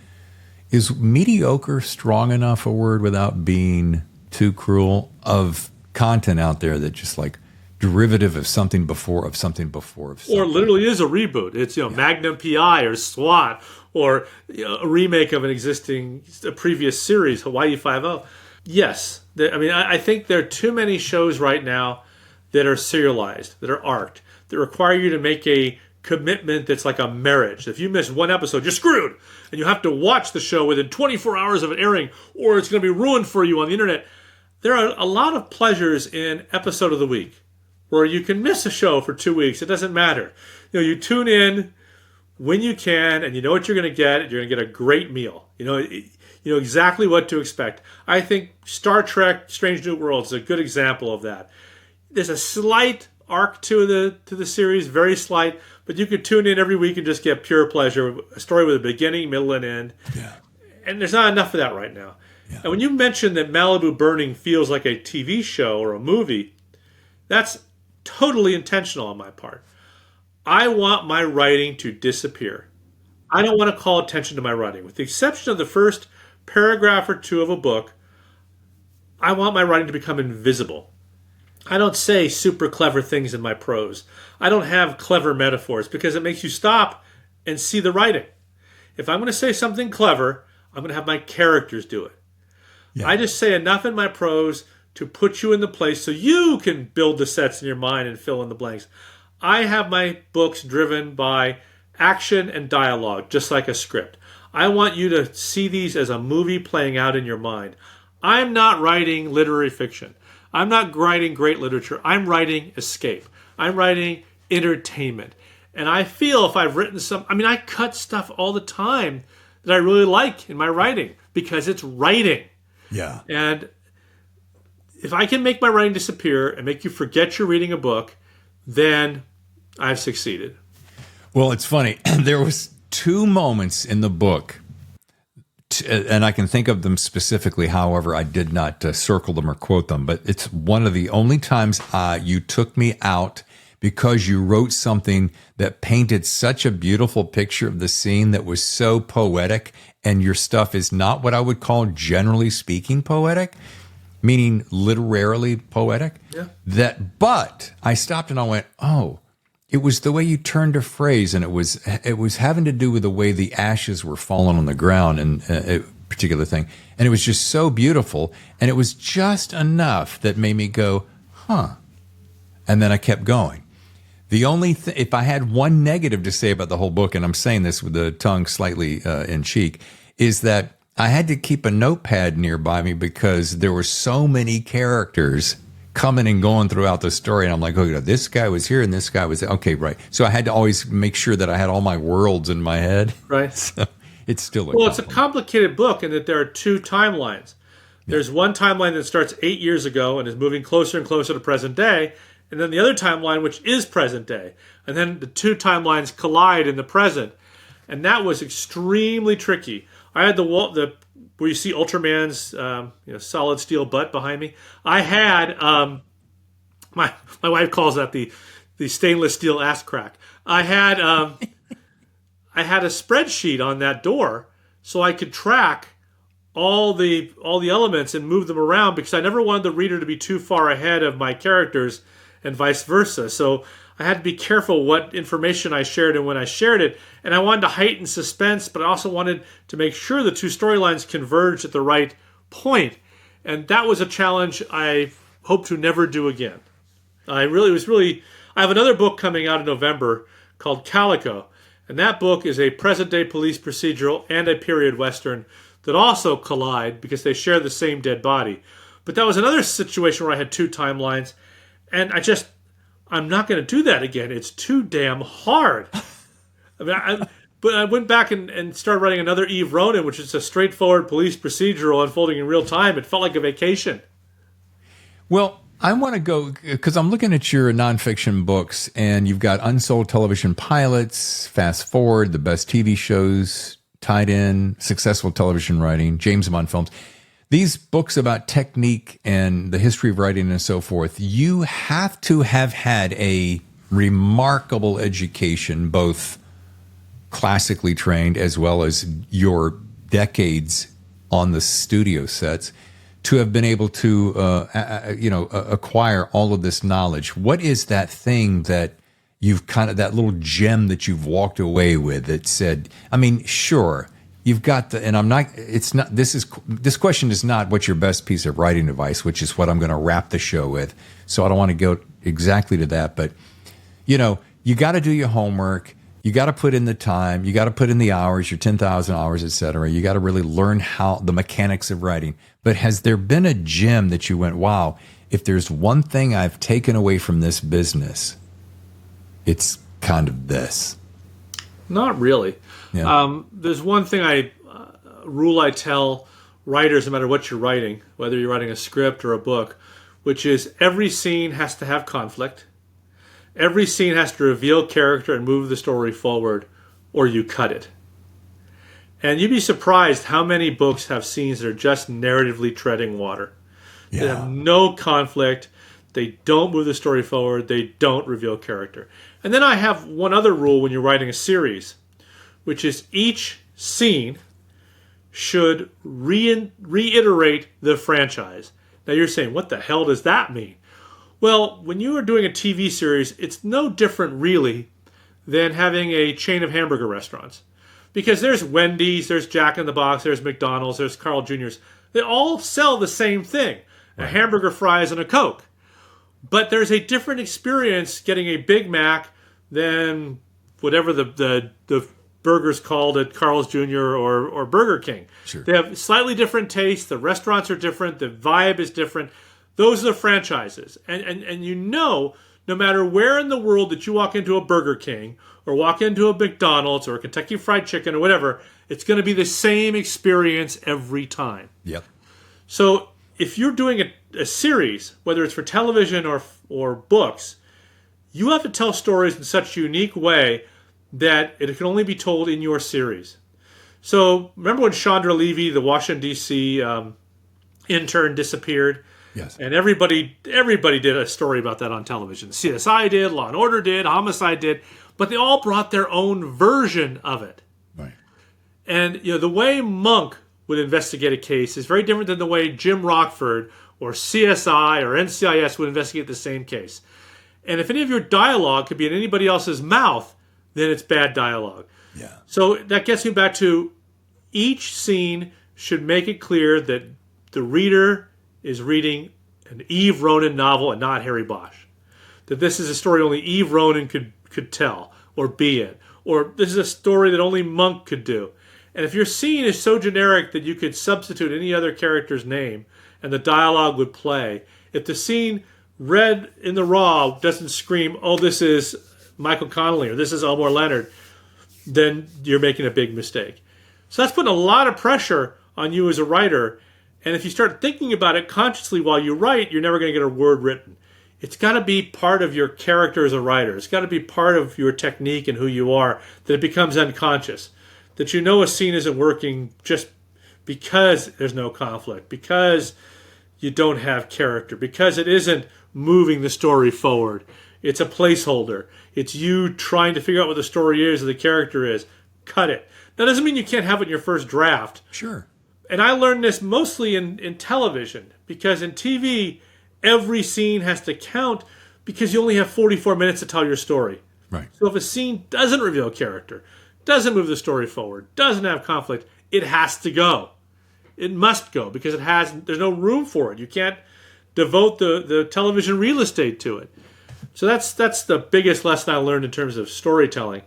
is mediocre strong enough a word without being too cruel, of content out there that just like derivative of something before, of something before, of something. Or literally is a reboot. It's, Magnum PI or SWAT, or a remake of a previous series, Hawaii Five-0. Yes. I think there are too many shows right now that are serialized, that are arced, that require you to make a commitment that's like a marriage. If you miss one episode, you're screwed. And you have to watch the show within 24 hours of it airing, or it's going to be ruined for you on the internet. There are a lot of pleasures in episode of the week where you can miss a show for 2 weeks. It doesn't matter. You tune in when you can, and you know what you're going to get. You're going to get a great meal. You know exactly what to expect. I think Star Trek Strange New Worlds is a good example of that. There's a slight arc to the series, very slight, but you could tune in every week and just get pure pleasure, a story with a beginning, middle, and end. Yeah. And there's not enough of that right now. Yeah. And when you mentioned that Malibu Burning feels like a TV show or a movie, that's totally intentional on my part. I want my writing to disappear. I don't want to call attention to my writing. With the exception of the first paragraph or two of a book, I want my writing to become invisible. I don't say super clever things in my prose. I don't have clever metaphors, because it makes you stop and see the writing. If I'm going to say something clever, I'm going to have my characters do it. Yeah. I just say enough in my prose to put you in the place so you can build the sets in your mind and fill in the blanks. I have my books driven by action and dialogue, just like a script. I want you to see these as a movie playing out in your mind. I'm not writing literary fiction. I'm not writing great literature. I'm writing escape. I'm writing entertainment. And I feel if I've written I cut stuff all the time that I really like in my writing, because it's writing. Yeah. And if I can make my writing disappear and make you forget you're reading a book, then I've succeeded. Well, it's funny. There was 2 moments in the book, and I can think of them specifically. However, I did not circle them or quote them, but it's one of the only times you took me out, because you wrote something that painted such a beautiful picture of the scene that was so poetic, and your stuff is not what I would call, generally speaking, poetic, meaning literarily poetic. Yeah. But I stopped and I went, oh, it was the way you turned a phrase, and it was having to do with the way the ashes were falling on the ground, and a particular thing. And it was just so beautiful, and it was just enough that made me go, huh. And then I kept going. The only if I had one negative to say about the whole book, and I'm saying this with the tongue slightly in cheek, is that I had to keep a notepad nearby me, because there were so many characters coming and going throughout the story. And I'm like, oh, this guy was here and this guy was there. Okay, right. So I had to always make sure that I had all my worlds in my head. Right. So it's still it's a complicated book in that there are 2 timelines. There's one timeline that starts 8 years ago and is moving closer and closer to present day. And then the other timeline, which is present day. And then the 2 timelines collide in the present. And that was extremely tricky. I had the where you see Ultraman's solid steel butt behind me. I had my wife calls that the stainless steel ass crack. I had a spreadsheet on that door, so I could track all the elements and move them around because I never wanted the reader to be too far ahead of my characters and vice versa. So I had to be careful what information I shared and when I shared it. And I wanted to heighten suspense, but I also wanted to make sure the two storylines converged at the right point. And that was a challenge I hope to never do again. I have another book coming out in November called Calico. And that book is a present-day police procedural and a period western that also collide because they share the same dead body. But that was another situation where I had two timelines, and I'm not going to do that again. It's too damn hard. But I went back and started writing another Eve Ronin, which is a straightforward police procedural unfolding in real time. It felt like a vacation. Well, I want to go, because I'm looking at your nonfiction books, and you've got Unsold Television Pilots, Fast Forward, the best TV shows, tied in, successful television writing, James Bond films. These books about technique and the history of writing and so forth, you have to have had a remarkable education, both classically trained as well as your decades on the studio sets, to have been able to acquire all of this knowledge. What is that thing that you've that little gem that you've walked away with that said, I mean, sure, you've got this question is not what's your best piece of writing advice, which is what I'm going to wrap the show with. So I don't want to go exactly to that, but you got to do your homework. You got to put in the time. You got to put in the hours, your 10,000 hours, et cetera. You got to really learn the mechanics of writing. But has there been a gem that you went, wow, if there's one thing I've taken away from this business, it's kind of this? Not really. Yeah. There's one thing rule I tell writers, no matter what you're writing, whether you're writing a script or a book, which is every scene has to have conflict. Every scene has to reveal character and move the story forward, or you cut it. And you'd be surprised how many books have scenes that are just narratively treading water. Yeah. They have no conflict. They don't move the story forward. They don't reveal character. And then I have one other rule when you're writing a series, which is each scene should reiterate the franchise. Now you're saying, what the hell does that mean? Well, when you are doing a TV series, it's no different really than having a chain of hamburger restaurants. Because there's Wendy's, there's Jack in the Box, there's McDonald's, there's Carl Jr.'s. They all sell the same thing, a hamburger, fries, and a Coke. But there's a different experience getting a Big Mac than whatever the burger's called at Carl's Jr. or Burger King. Sure. They have slightly different tastes. The restaurants are different. The vibe is different. Those are the franchises. And no matter where in the world that you walk into a Burger King or walk into a McDonald's or a Kentucky Fried Chicken or whatever, it's going to be the same experience every time. Yep. So if you're doing a series, whether it's for television or books, you have to tell stories in such a unique way that it can only be told in your series. So remember when Chandra Levy, the Washington, D.C. Intern, disappeared? Yes. And everybody did a story about that on television. CSI did, Law and Order did, Homicide did, but they all brought their own version of it. Right. And the way Monk would investigate a case is very different than the way Jim Rockford or CSI or NCIS would investigate the same case. And if any of your dialogue could be in anybody else's mouth, then it's bad dialogue. Yeah. So that gets me back to each scene should make it clear that the reader is reading an Eve Ronin novel and not Harry Bosch. That this is a story only Eve Ronin could tell or be in. Or this is a story that only Monk could do. And if your scene is so generic that you could substitute any other character's name and the dialogue would play, if the scene read in the raw doesn't scream, oh, this is Michael Connelly or this is Elmore Leonard, then you're making a big mistake. So that's putting a lot of pressure on you as a writer. And if you start thinking about it consciously while you write, you're never going to get a word written. It's got to be part of your character as a writer. It's got to be part of your technique and who you are, that it becomes unconscious. That a scene isn't working just because there's no conflict, because you don't have character, because it isn't moving the story forward. It's a placeholder. It's you trying to figure out what the story is or the character is. Cut it. That doesn't mean you can't have it in your first draft. Sure. And I learned this mostly in television, because in TV, every scene has to count because you only have 44 minutes to tell your story. Right. So if a scene doesn't reveal character, doesn't move the story forward, doesn't have conflict, it has to go. It must go because there's no room for it. You can't devote the television real estate to it. So that's the biggest lesson I learned in terms of storytelling.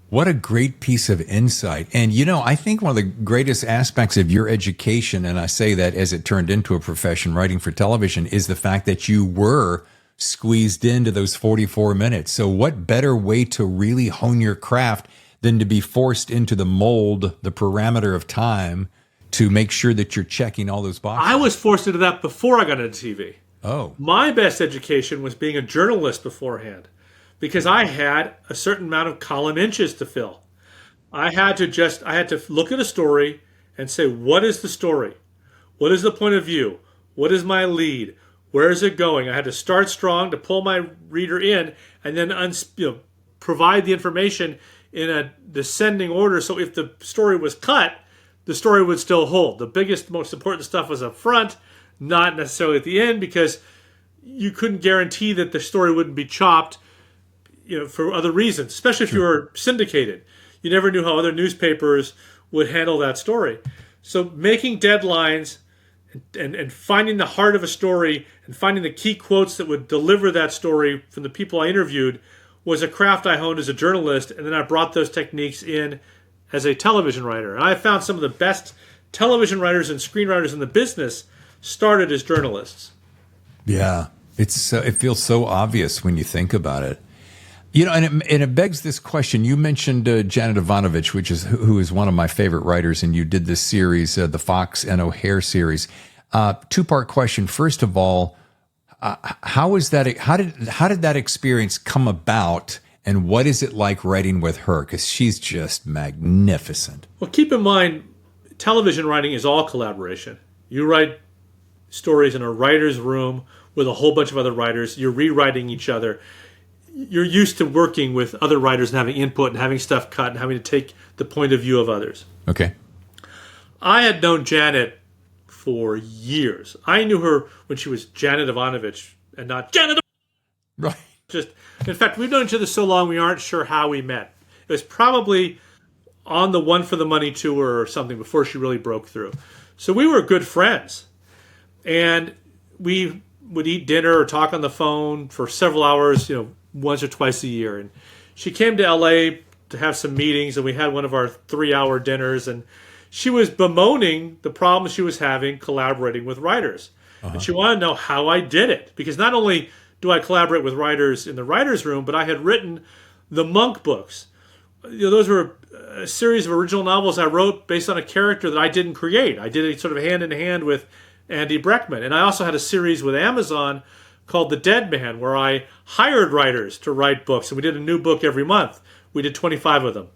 What a great piece of insight. And, I think one of the greatest aspects of your education, and I say that as it turned into a profession, writing for television, is the fact that you were squeezed into those 44 minutes. So what better way to really hone your craft than to be forced into the mold, the parameter of time, to make sure that you're checking all those boxes? I was forced into that before I got into TV. Oh. My best education was being a journalist beforehand, because I had a certain amount of column inches to fill. I had to look at a story and say, what is the story? What is the point of view? What is my lead? Where is it going? I had to start strong to pull my reader in, and then provide the information in a descending order. So if the story was cut, the story would still hold. The biggest, most important stuff was up front, not necessarily at the end, because you couldn't guarantee that the story wouldn't be chopped, for other reasons, especially if you were syndicated. You never knew how other newspapers would handle that story. So making deadlines and finding the heart of a story and finding the key quotes that would deliver that story from the people I interviewed was a craft I honed as a journalist, and then I brought those techniques in as a television writer. And I found some of the best television writers and screenwriters in the business started as journalists. Yeah, it feels so obvious when you think about it. And it begs this question. You mentioned Janet Ivanovich, who is one of my favorite writers, and you did this series, the Fox and O'Hare series. Two-part question. First of all, how did that experience come about, and what is it like writing with her? Because she's just magnificent. Well, keep in mind, television writing is all collaboration. You write stories in a writer's room with a whole bunch of other writers. You're rewriting each other. You're used to working with other writers and having input and having stuff cut and having to take the point of view of others. Okay. I had known Janet for years. I knew her when she was Janet Ivanovich and not Janet. Right. In fact, we've known each other so long we aren't sure how we met. It was probably on the One for the Money tour or something before she really broke through. So we were good friends. And we would eat dinner or talk on the phone for several hours, once or twice a year. And she came to LA to have some meetings, and we had one of our 3-hour dinners, and she was bemoaning the problems she was having collaborating with writers. Uh-huh. And she wanted to know how I did it, because not only do I collaborate with writers in the writer's room, but I had written the Monk books. Those were a series of original novels I wrote based on a character that I didn't create. I did it sort of hand in hand with Andy Breckman. And I also had a series with Amazon called The Dead Man, where I hired writers to write books, and we did a new book every month. We did 25 of them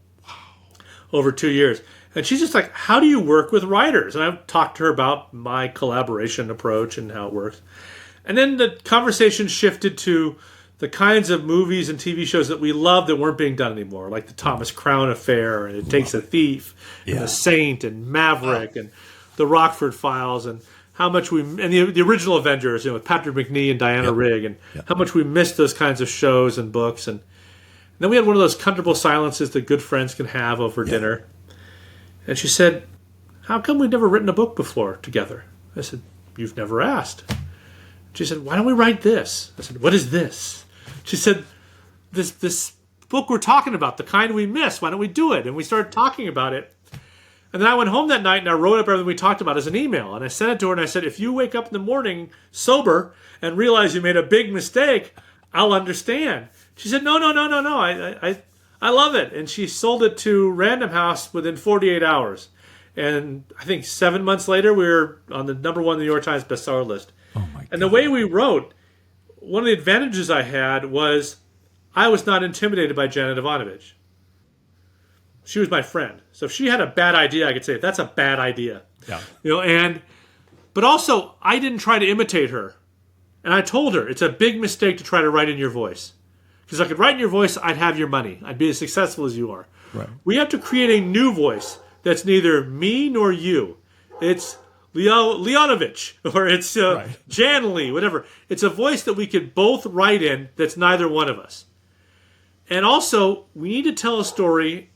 over 2 years. And she's just like, how do you work with writers? And I've talked to her about my collaboration approach and how it works. And then the conversation shifted to the kinds of movies and TV shows that we love that weren't being done anymore, like the Thomas Crown Affair, and It Takes a Thief, and The Saint, and Maverick, and The Rockford Files, and how much and the original Avengers, with Patrick McNee and Diana Rigg, and how much we missed those kinds of shows and books. And then we had one of those comfortable silences that good friends can have over dinner. And she said, how come we've never written a book before together? I said, you've never asked. She said, why don't we write this? I said, what is this? She said, this book we're talking about, the kind we miss, why don't we do it? And we started talking about it. And then I went home that night and I wrote up everything we talked about as an email. And I sent it to her and I said, if you wake up in the morning sober and realize you made a big mistake, I'll understand. She said, no. I love it. And she sold it to Random House within 48 hours. And I think 7 months later, we were on the #1 New York Times bestseller list. Oh my God. And the way we wrote, one of the advantages I had was I was not intimidated by Janet Ivanovich. She was my friend. So if she had a bad idea, I could say, that's a bad idea. Yeah. But also, I didn't try to imitate her. And I told her, it's a big mistake to try to write in your voice. Because if I could write in your voice, I'd have your money. I'd be as successful as you are. Right. We have to create a new voice that's neither me nor you. it's Leonovich, or it's Jan Lee, whatever. It's a voice that we could both write in that's neither one of us. And also, we need to tell a story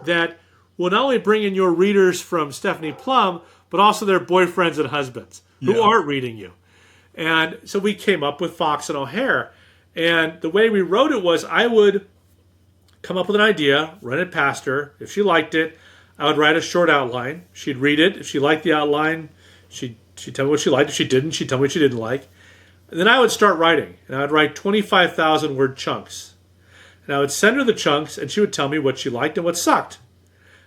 that will not only bring in your readers from Stephanie Plum, but also their boyfriends and husbands who aren't reading you. And so we came up with Fox and O'Hare. And the way we wrote it was I would come up with an idea, run it past her. If she liked it, I would write a short outline. She'd read it. If she liked the outline, she'd tell me what she liked. If she didn't, she'd tell me what she didn't like. And then I would start writing. And I would write 25,000 word chunks. And I would send her the chunks, and she would tell me what she liked and what sucked.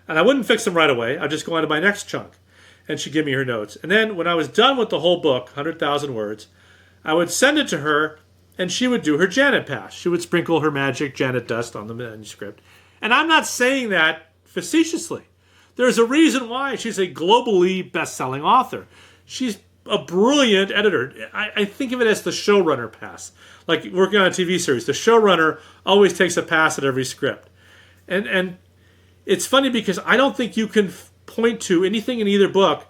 And I wouldn't fix them right away. I'd just go on to my next chunk. And she'd give me her notes. And then when I was done with the whole book, 100,000 words, I would send it to her, and she would do her Janet pass. She would sprinkle her magic Janet dust on the manuscript. And I'm not saying that facetiously. There's a reason why she's a globally best-selling author. She's a brilliant editor. I think of it as the showrunner pass. Like working on a TV series, the showrunner always takes a pass at every script. And it's funny because I don't think you can point to anything in either book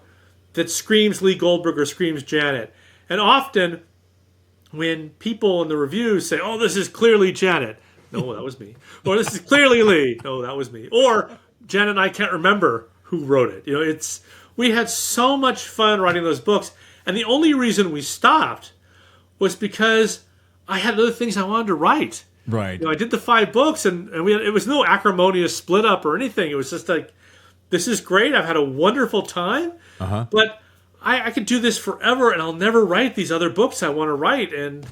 that screams Lee Goldberg or screams Janet. And often when people in the reviews say, oh, this is clearly Janet. No, that was me. Or this is clearly Lee. No, that was me. Or Janet and I can't remember who wrote it. We had so much fun writing those books. And the only reason we stopped was because I had other things I wanted to write. Right. I did the 5 books, and it was no acrimonious split up or anything. It was just like, this is great. I've had a wonderful time, but I could do this forever, and I'll never write these other books I want to write. And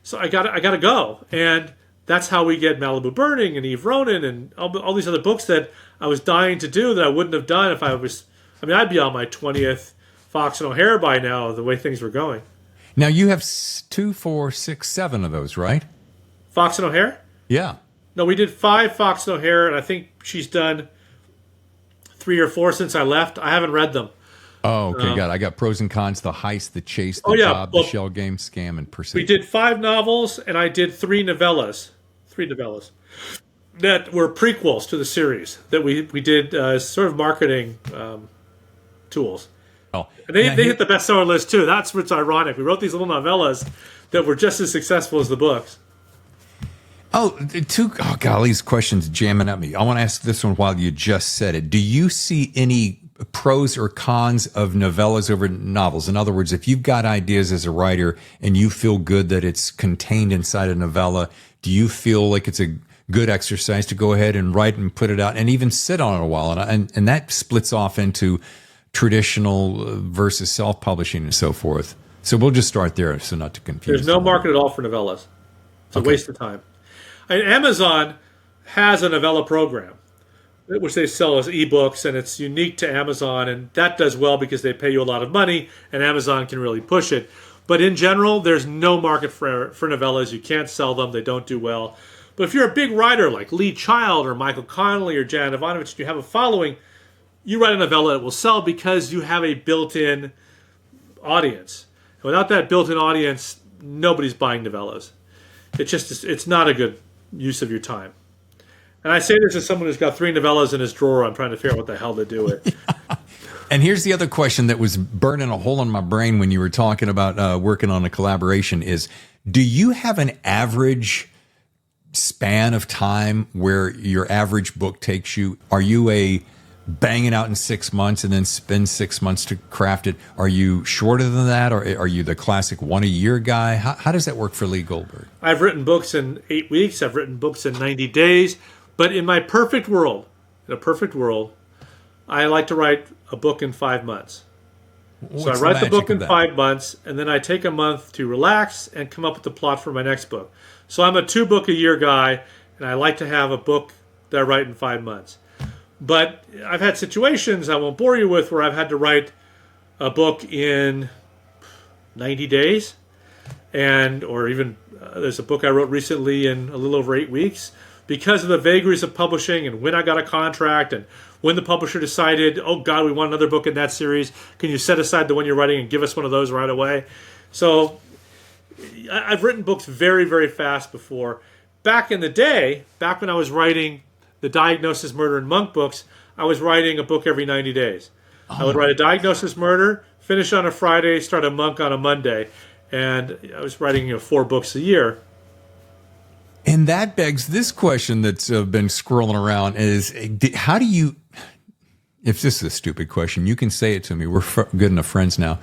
so I got to go. And that's how we get Malibu Burning and Eve Ronin and all these other books that I was dying to do that I wouldn't have done if I was. I mean, I'd be on my 20th Fox and O'Hare by now, the way things were going. Now you have 2, 4, 6, 7 of those, right? Fox and O'Hare? Yeah. No, we did 5 Fox and O'Hare, and I think she's done 3 or 4 since I left. I haven't read them. Oh, okay, got it. I got Pros and Cons, The Heist, The Chase, The Job, The Shell Game, Scam, and Pursuit. We did 5 novels, and I did 3 novellas. 3 novellas that were prequels to the series that we did sort of marketing tools. Oh, and they hit the bestseller list too. That's what's ironic. We wrote these little novellas that were just as successful as the books. Oh, golly, these questions jamming at me. I want to ask this one while you just said it. Do you see any pros or cons of novellas over novels? In other words, if you've got ideas as a writer and you feel good that it's contained inside a novella, do you feel like it's a good exercise to go ahead and write and put it out and even sit on it a while? And that splits off into traditional versus self-publishing and so forth. So we'll just start there so not to confuse. There's no market at all for novellas. It's a waste of time. And Amazon has a novella program, which they sell as ebooks, and it's unique to Amazon, and that does well because they pay you a lot of money, and Amazon can really push it. But in general, there's no market for novellas. You can't sell them. They don't do well. But if you're a big writer like Lee Child or Michael Connelly or Jan Ivanovich, and you have a following, you write a novella that will sell because you have a built-in audience. And without that built-in audience, nobody's buying novellas. It's not a good use of your time. And I say this as someone who's got 3 novellas in his drawer. I'm trying to figure out what the hell to do with. And here's the other question that was burning a hole in my brain when you were talking about working on a collaboration is, do you have an average span of time where your average book takes you? Are you a bang it out in 6 months and then spend 6 months to craft it? Are you shorter than that, or are you the classic 1 a year guy? How does that work for Lee Goldberg? I've written books in 8 weeks. I've written books in 90 days. But in my perfect world, I like to write a book in 5 months. So I write the book in 5 months, and then I take a month to relax and come up with the plot for my next book. So I'm a 2-book-a-year guy, and I like to have a book that I write in 5 months. But I've had situations I won't bore you with where I've had to write a book in 90 days, or even there's a book I wrote recently in a little over 8 weeks. Because of the vagaries of publishing and when I got a contract and when the publisher decided, oh God, we want another book in that series, can you set aside the one you're writing and give us one of those right away? So I've written books very, very fast before. Back in the day, back when I was writing the Diagnosis, Murder, and Monk books, I was writing a book every 90 days. I would write a diagnosis murder, finish on a Friday, start a monk on a Monday. And I was writing 4 books a year. And that begs this question that's been scrolling around is, how do you, if this is a stupid question, you can say it to me. We're good enough friends now.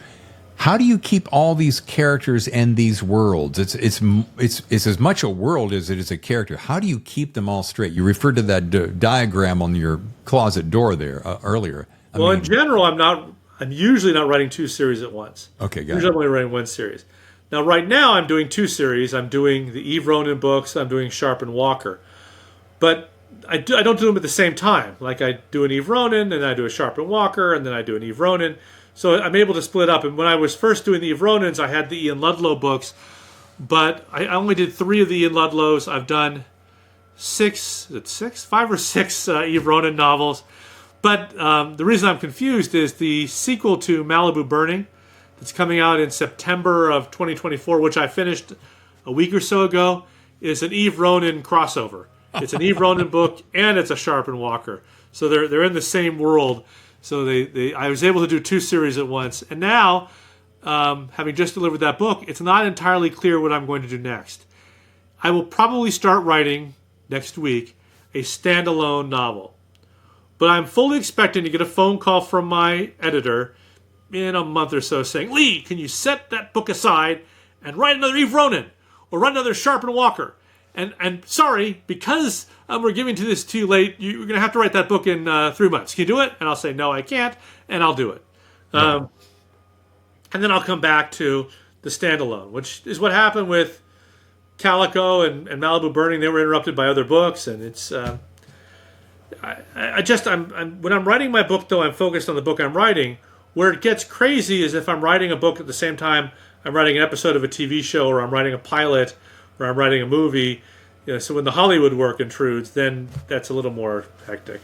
How do you keep all these characters and these worlds? It's as much a world as it is a character. How do you keep them all straight? You referred to that diagram on your closet door there earlier. In general, I'm usually not writing 2 series at once. Okay, got Usually it. I'm only writing 1 series. Now, right now, I'm doing 2 series. I'm doing the Eve Ronin books. I'm doing Sharp and Walker. But I don't do them at the same time. Like I do an Eve Ronin, and then I do a Sharp and Walker, and then I do an Eve Ronin. So I'm able to split up. And when I was first doing the Eve Ronins, I had the Ian Ludlow books. But I only did 3 of the Ian Ludlows. I've done 5 or 6 Eve Ronin novels. But the reason I'm confused is the sequel to Malibu Burning, it's coming out in September of 2024, which I finished a week or so ago, is an Eve Ronin crossover. It's an Eve Ronin book, and it's a Sharp and Walker. So they're in the same world. So I was able to do 2 series at once. And now, having just delivered that book, it's not entirely clear what I'm going to do next. I will probably start writing, next week, a standalone novel. But I'm fully expecting to get a phone call from my editor in a month or so saying, Lee, can you set that book aside and write another Eve Ronin or write another Sharp and Walker? And sorry, because we're giving this to you late, you're going to have to write that book in 3 months. Can you do it? And I'll say, no, I can't, and I'll do it. And then I'll come back to the standalone, which is what happened with Calico and Malibu Burning. They were interrupted by other books, and it's... when I'm writing my book, though, I'm focused on the book I'm writing. Where it gets crazy is if I'm writing a book at the same time I'm writing an episode of a TV show, or I'm writing a pilot, or I'm writing a movie. So when the Hollywood work intrudes, then that's a little more hectic.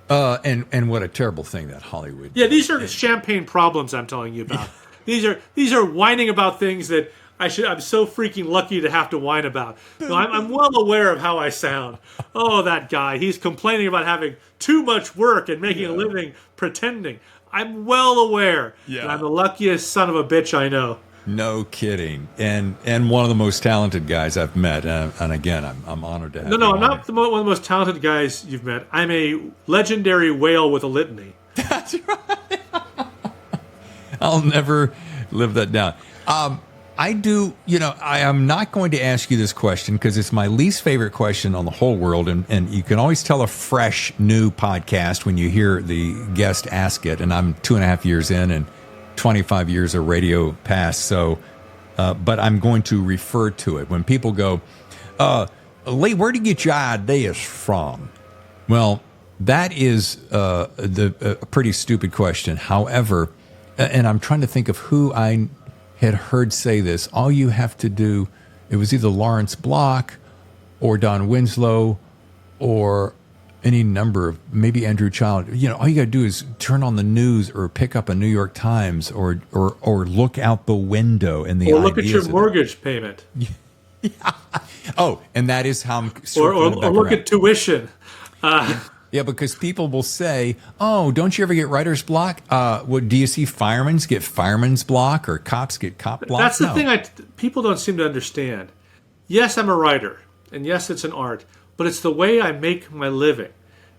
And what a terrible thing that Hollywood. Yeah, these are champagne problems I'm telling you about. These are whining about things that I'm so freaking lucky to have to whine about. No, I'm well aware of how I sound. Oh, that guy. He's complaining about having too much work and making a living pretending. I'm well aware that I'm the luckiest son of a bitch I know. No kidding. And one of the most talented guys I've met. And again, I'm honored to have you. No, I'm not one of the most talented guys you've met. I'm a legendary whale with a litany. That's right. I'll never live that down. I do, I am not going to ask you this question because it's my least favorite question on the whole world. And you can always tell a fresh, new podcast when you hear the guest ask it. And I'm 2.5 years in and 25 years of radio past. So, but I'm going to refer to it. When people go, Lee, where do you get your ideas from? Well, that is a pretty stupid question. However, and I'm trying to think of who I had heard say this. All you have to do, it was either Lawrence Block or Don Winslow or any number of, maybe Andrew Child. All you got to do is turn on the news or pick up a New York Times or look out the window and the or look at your mortgage payment. Yeah. Oh, and that is how I'm or look at tuition. Yeah, because people will say, "Oh, don't you ever get writer's block? Do you see firemen get fireman's block or cops get cop block?" That's the thing people don't seem to understand. Yes, I'm a writer, and yes, it's an art, but it's the way I make my living.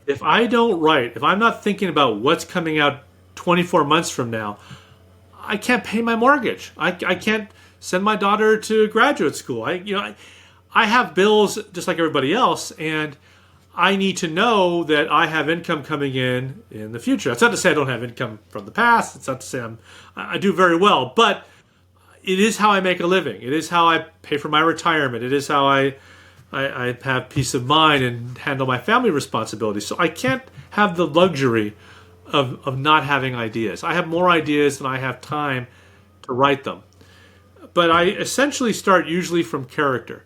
If I don't write, if I'm not thinking about what's coming out 24 months from now, I can't pay my mortgage. I can't send my daughter to graduate school. I have bills just like everybody else, and I need to know that I have income coming in the future. That's not to say I don't have income from the past. It's not to say I do very well, but it is how I make a living. It is how I pay for my retirement. It is how I have peace of mind and handle my family responsibilities. So I can't have the luxury of not having ideas. I have more ideas than I have time to write them. But I essentially start usually from character.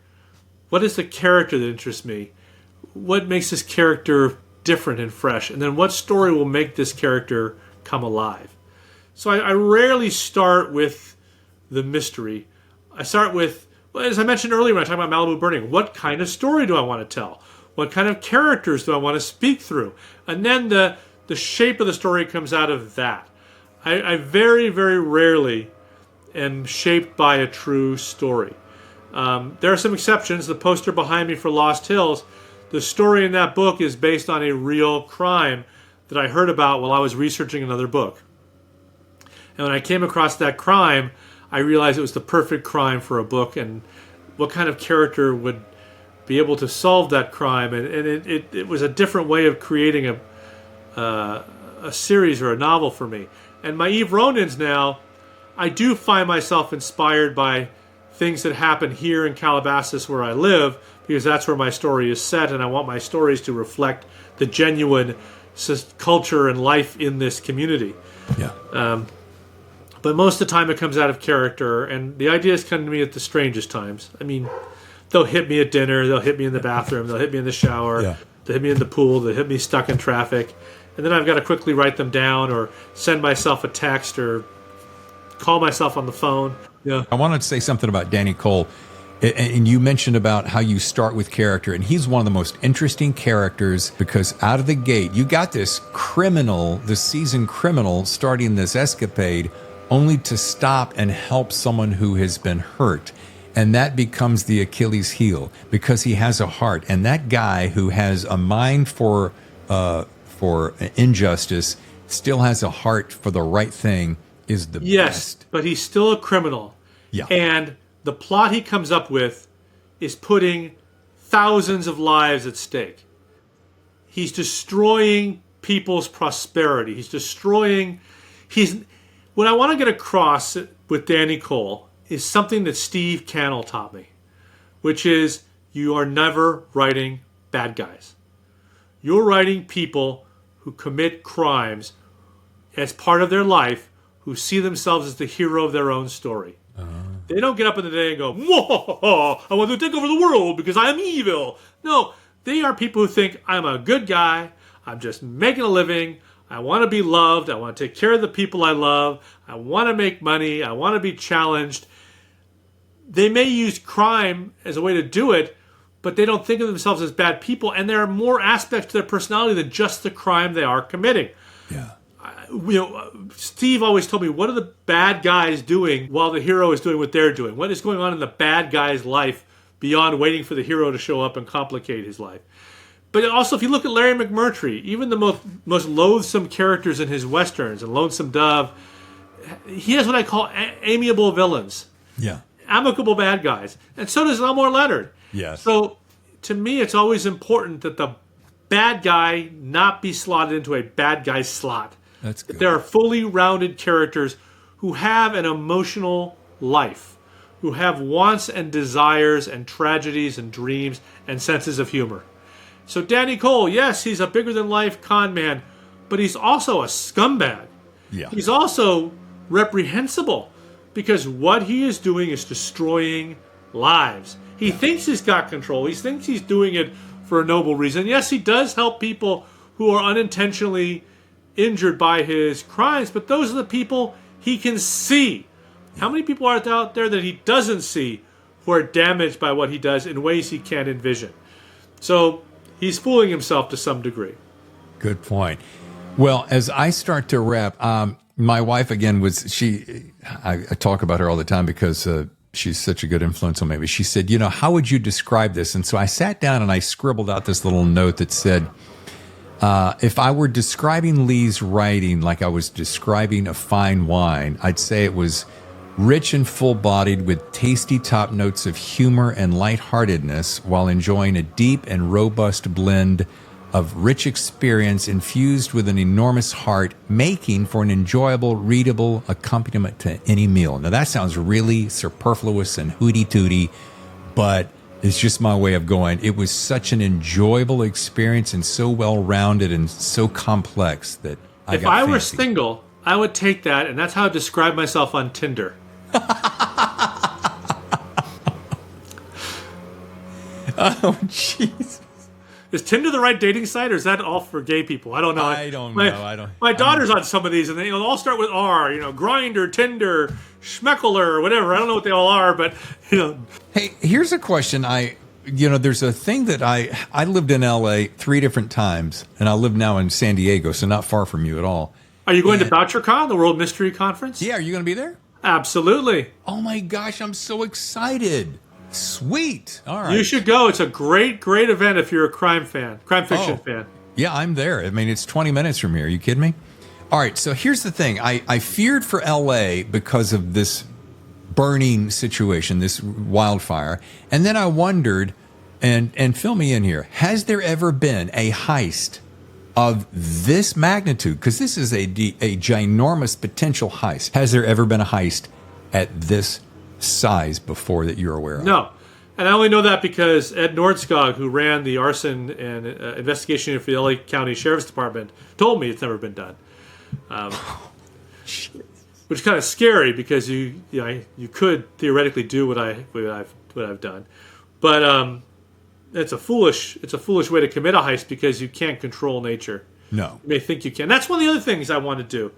What is the character that interests me? What makes this character different and fresh? And then what story will make this character come alive? So I rarely start with the mystery. I start with, as I mentioned earlier when I talked about Malibu Burning, what kind of story do I want to tell? What kind of characters do I want to speak through? And then the the shape of the story comes out of that. I very, very rarely am shaped by a true story. There are some exceptions. The poster behind me for Lost Hills, the story in that book is based on a real crime that I heard about while I was researching another book. And when I came across that crime, I realized it was the perfect crime for a book, and what kind of character would be able to solve that crime. And it was a different way of creating a series or a novel for me. And my Eve Ronins now, I do find myself inspired by things that happen here in Calabasas where I live, because that's where my story is set, and I want my stories to reflect the genuine culture and life in this community. Yeah. But most of the time it comes out of character, and the ideas come to me at the strangest times. I mean, they'll hit me at dinner, they'll hit me in the bathroom, they'll hit me in the shower, they'll hit me in the pool, they'll hit me stuck in traffic, and then I've got to quickly write them down or send myself a text or call myself on the phone. Yeah. I wanted to say something about Danny Cole. And you mentioned about how you start with character, and he's one of the most interesting characters because out of the gate, you got this criminal, the seasoned criminal, starting this escapade only to stop and help someone who has been hurt. And that becomes the Achilles heel because he has a heart. And that guy who has a mind for injustice still has a heart for the right thing is the best. Yes, but he's still a criminal. Yeah. And the plot he comes up with is putting thousands of lives at stake. He's destroying people's prosperity. What I want to get across with Danny Cole is something that Steve Cannell taught me, which is you are never writing bad guys. You're writing people who commit crimes as part of their life, who see themselves as the hero of their own story. They don't get up in the day and go, whoa, I want to take over the world because I am evil. No, they are people who think, I'm a good guy, I'm just making a living, I want to be loved, I want to take care of the people I love, I want to make money, I want to be challenged. They may use crime as a way to do it, but they don't think of themselves as bad people, and there are more aspects to their personality than just the crime they are committing. Yeah. Steve always told me, what are the bad guys doing while the hero is doing what they're doing? What is going on in the bad guy's life beyond waiting for the hero to show up and complicate his life? But also, if you look at Larry McMurtry, even the most loathsome characters in his westerns, and Lonesome Dove, he has what I call amiable villains. Yeah. Amicable bad guys. And so does Elmore Leonard. Yes. So, to me, it's always important that the bad guy not be slotted into a bad guy slot. That's good. There are fully rounded characters who have an emotional life, who have wants and desires and tragedies and dreams and senses of humor. So Danny Cole, yes, he's a bigger-than-life con man, but he's also a scumbag. Yeah. He's also reprehensible because what he is doing is destroying lives. He thinks he's got control. He thinks he's doing it for a noble reason. Yes, he does help people who are unintentionally injured by his crimes, but those are the people he can see. How many people are out there that he doesn't see who are damaged by what he does in ways he can't envision? So he's fooling himself to some degree. Good point. Well, as I start to wrap, my wife again I talk about her all the time because she's such a good influence on me. She said, how would you describe this? And so I sat down and I scribbled out this little note that said, if I were describing Lee's writing like I was describing a fine wine, I'd say it was rich and full-bodied with tasty top notes of humor and lightheartedness while enjoying a deep and robust blend of rich experience infused with an enormous heart, making for an enjoyable, readable accompaniment to any meal. Now, that sounds really superfluous and hooty-tooty, but it's just my way of going. It was such an enjoyable experience and so well-rounded and so complex that if I were single, I would take that, and that's how I describe myself on Tinder. Oh, jeez. Is Tinder the right dating site, or is that all for gay people? I don't know. I don't know. My daughter's on some of these, and they all start with R. Grindr, Tinder, Schmeckler, whatever. I don't know what they all are, but Hey, here's a question there's a thing that I lived in LA 3 different times, and I live now in San Diego, so not far from you at all. Are you going to BoucherCon, the World Mystery Conference? Yeah, are you going to be there? Absolutely. Oh my gosh, I'm so excited. Sweet. All right. You should go. It's a great, great event if you're a crime fiction fan. Yeah, I'm there. I mean, it's 20 minutes from here. Are you kidding me? All right, so here's the thing. I feared for LA because of this burning situation, this wildfire. And then I wondered, and fill me in here, has there ever been a heist of this magnitude? Because this is a ginormous potential heist. Has there ever been a heist at this size before that you're aware of? No. And I only know that because Ed Nordskog, who ran the arson and investigation unit for the LA County Sheriff's Department, told me it's never been done. Which is kind of scary because you could theoretically do what I've done, but it's a foolish way to commit a heist because you can't control nature. No, you may think you can. That's one of the other things I want to do.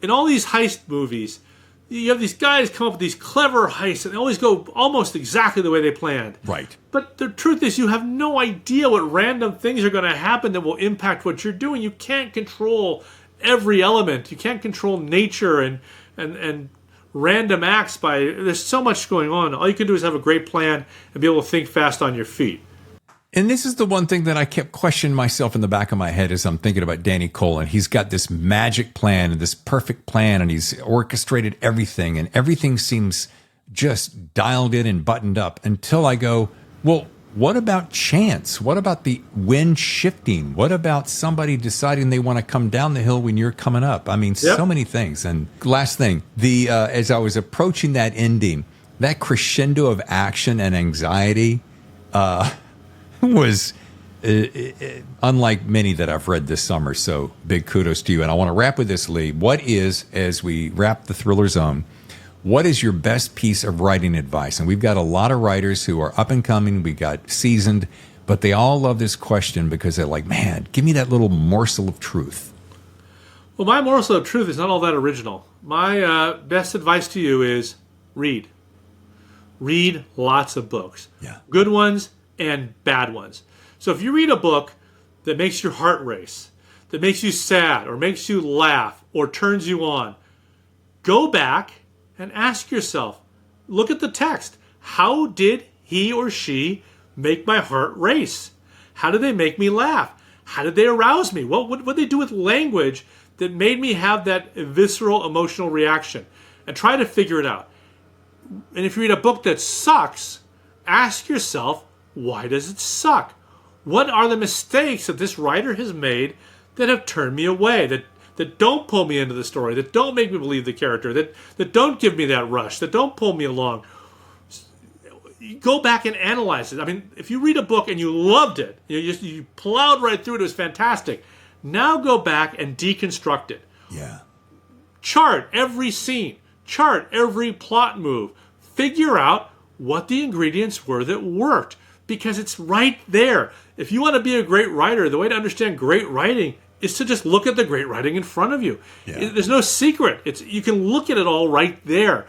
In all these heist movies, you have these guys come up with these clever heists, and they always go almost exactly the way they planned. Right. But the truth is, you have no idea what random things are going to happen that will impact what you're doing. You can't control every element. You can't control nature and random acts there's so much going on. All you can do is have a great plan and be able to think fast on your feet. And this is the one thing that I kept questioning myself in the back of my head as I'm thinking about Danny Colan. He's got this magic plan and this perfect plan, and he's orchestrated everything, and everything seems just dialed in and buttoned up until I go, well, what about chance? What about the wind shifting? What about somebody deciding they want to come down the hill when you're coming up? I mean, so many things. And last thing, as I was approaching that ending, that crescendo of action and anxiety was unlike many that I've read this summer. So big kudos to you. And I want to wrap with this, Lee. What is, as we wrap the Thriller Zone, what is your best piece of writing advice? And we've got a lot of writers who are up and coming. We got seasoned, but they all love this question because they're like, man, give me that little morsel of truth. Well, my morsel of truth is not all that original. My best advice to you is read. Read lots of books. Yeah. Good ones and bad ones. So if you read a book that makes your heart race, that makes you sad or makes you laugh or turns you on, go back and ask yourself, look at the text. How did he or she make my heart race? How did they make me laugh? How did they arouse me? What did they do with language that made me have that visceral emotional reaction? And try to figure it out. And if you read a book that sucks, ask yourself, why does it suck? What are the mistakes that this writer has made that have turned me away, that don't pull me into the story, that don't make me believe the character, that don't give me that rush, that don't pull me along? Go back and analyze it. I mean, if you read a book and you loved it, you plowed right through it, it was fantastic. Now go back and deconstruct it. Yeah. Chart every scene. Chart every plot move. Figure out what the ingredients were that worked, because it's right there. If you want to be a great writer, the way to understand great writing is to just look at the great writing in front of you. Yeah. There's no secret. You can look at it all right there.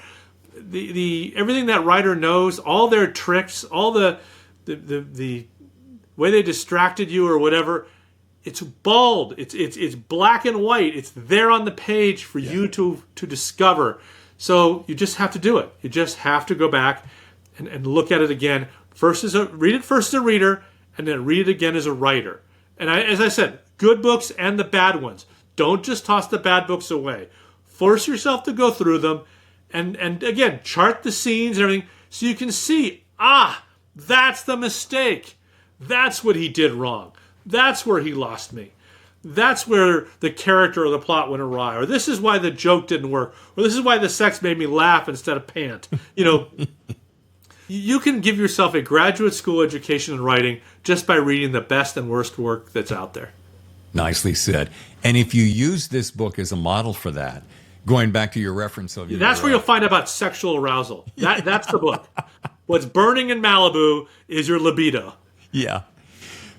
The everything that writer knows, all their tricks, all the way they distracted you or whatever, it's bold. It's black and white. It's there on the page for you to discover. So you just have to do it. You just have to go back and look at it again. Read it first as a reader, and then read it again as a writer. And as I said, good books and the bad ones. Don't just toss the bad books away. Force yourself to go through them, and again, chart the scenes and everything so you can see, that's the mistake. That's what he did wrong. That's where he lost me. That's where the character or the plot went awry. Or this is why the joke didn't work. Or this is why the sex made me laugh instead of pant. You can give yourself a graduate school education in writing just by reading the best and worst work that's out there. Nicely said. And if you use this book as a model for that, going back to your reference of that's where you'll find out about sexual arousal. That's the book. What's burning in Malibu is your libido. Yeah.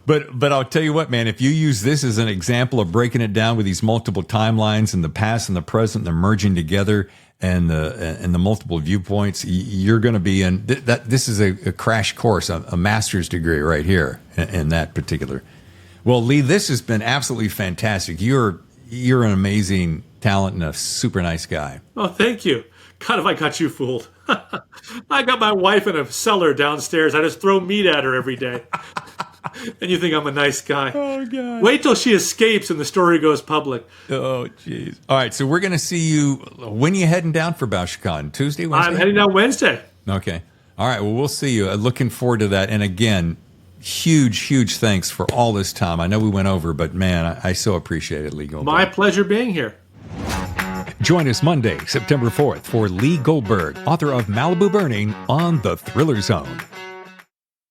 But I'll tell you what, man, if you use this as an example of breaking it down with these multiple timelines and the past and the present and they're merging together, and the multiple viewpoints, you're going to be in that. This is a crash course, a master's degree right here in that particular. Well, Lee, this has been absolutely fantastic. You're an amazing talent and a super nice guy. Oh, thank you. God, if I got you fooled. I got my wife in a cellar downstairs. I just throw meat at her every day. And you think I'm a nice guy. Oh, God. Wait till she escapes and the story goes public. Oh, jeez. All right, so we're going to see you. When are you heading down for BauschCon? Tuesday, Wednesday? I'm heading down Wednesday. Okay. All right, well, we'll see you. Looking forward to that. And again, huge thanks for all this time. I know we went over, but man, I so appreciate it, Lee Goldberg. My pleasure being here. Join us Monday, September 4th for Lee Goldberg, author of Malibu Burning, on The Thriller Zone.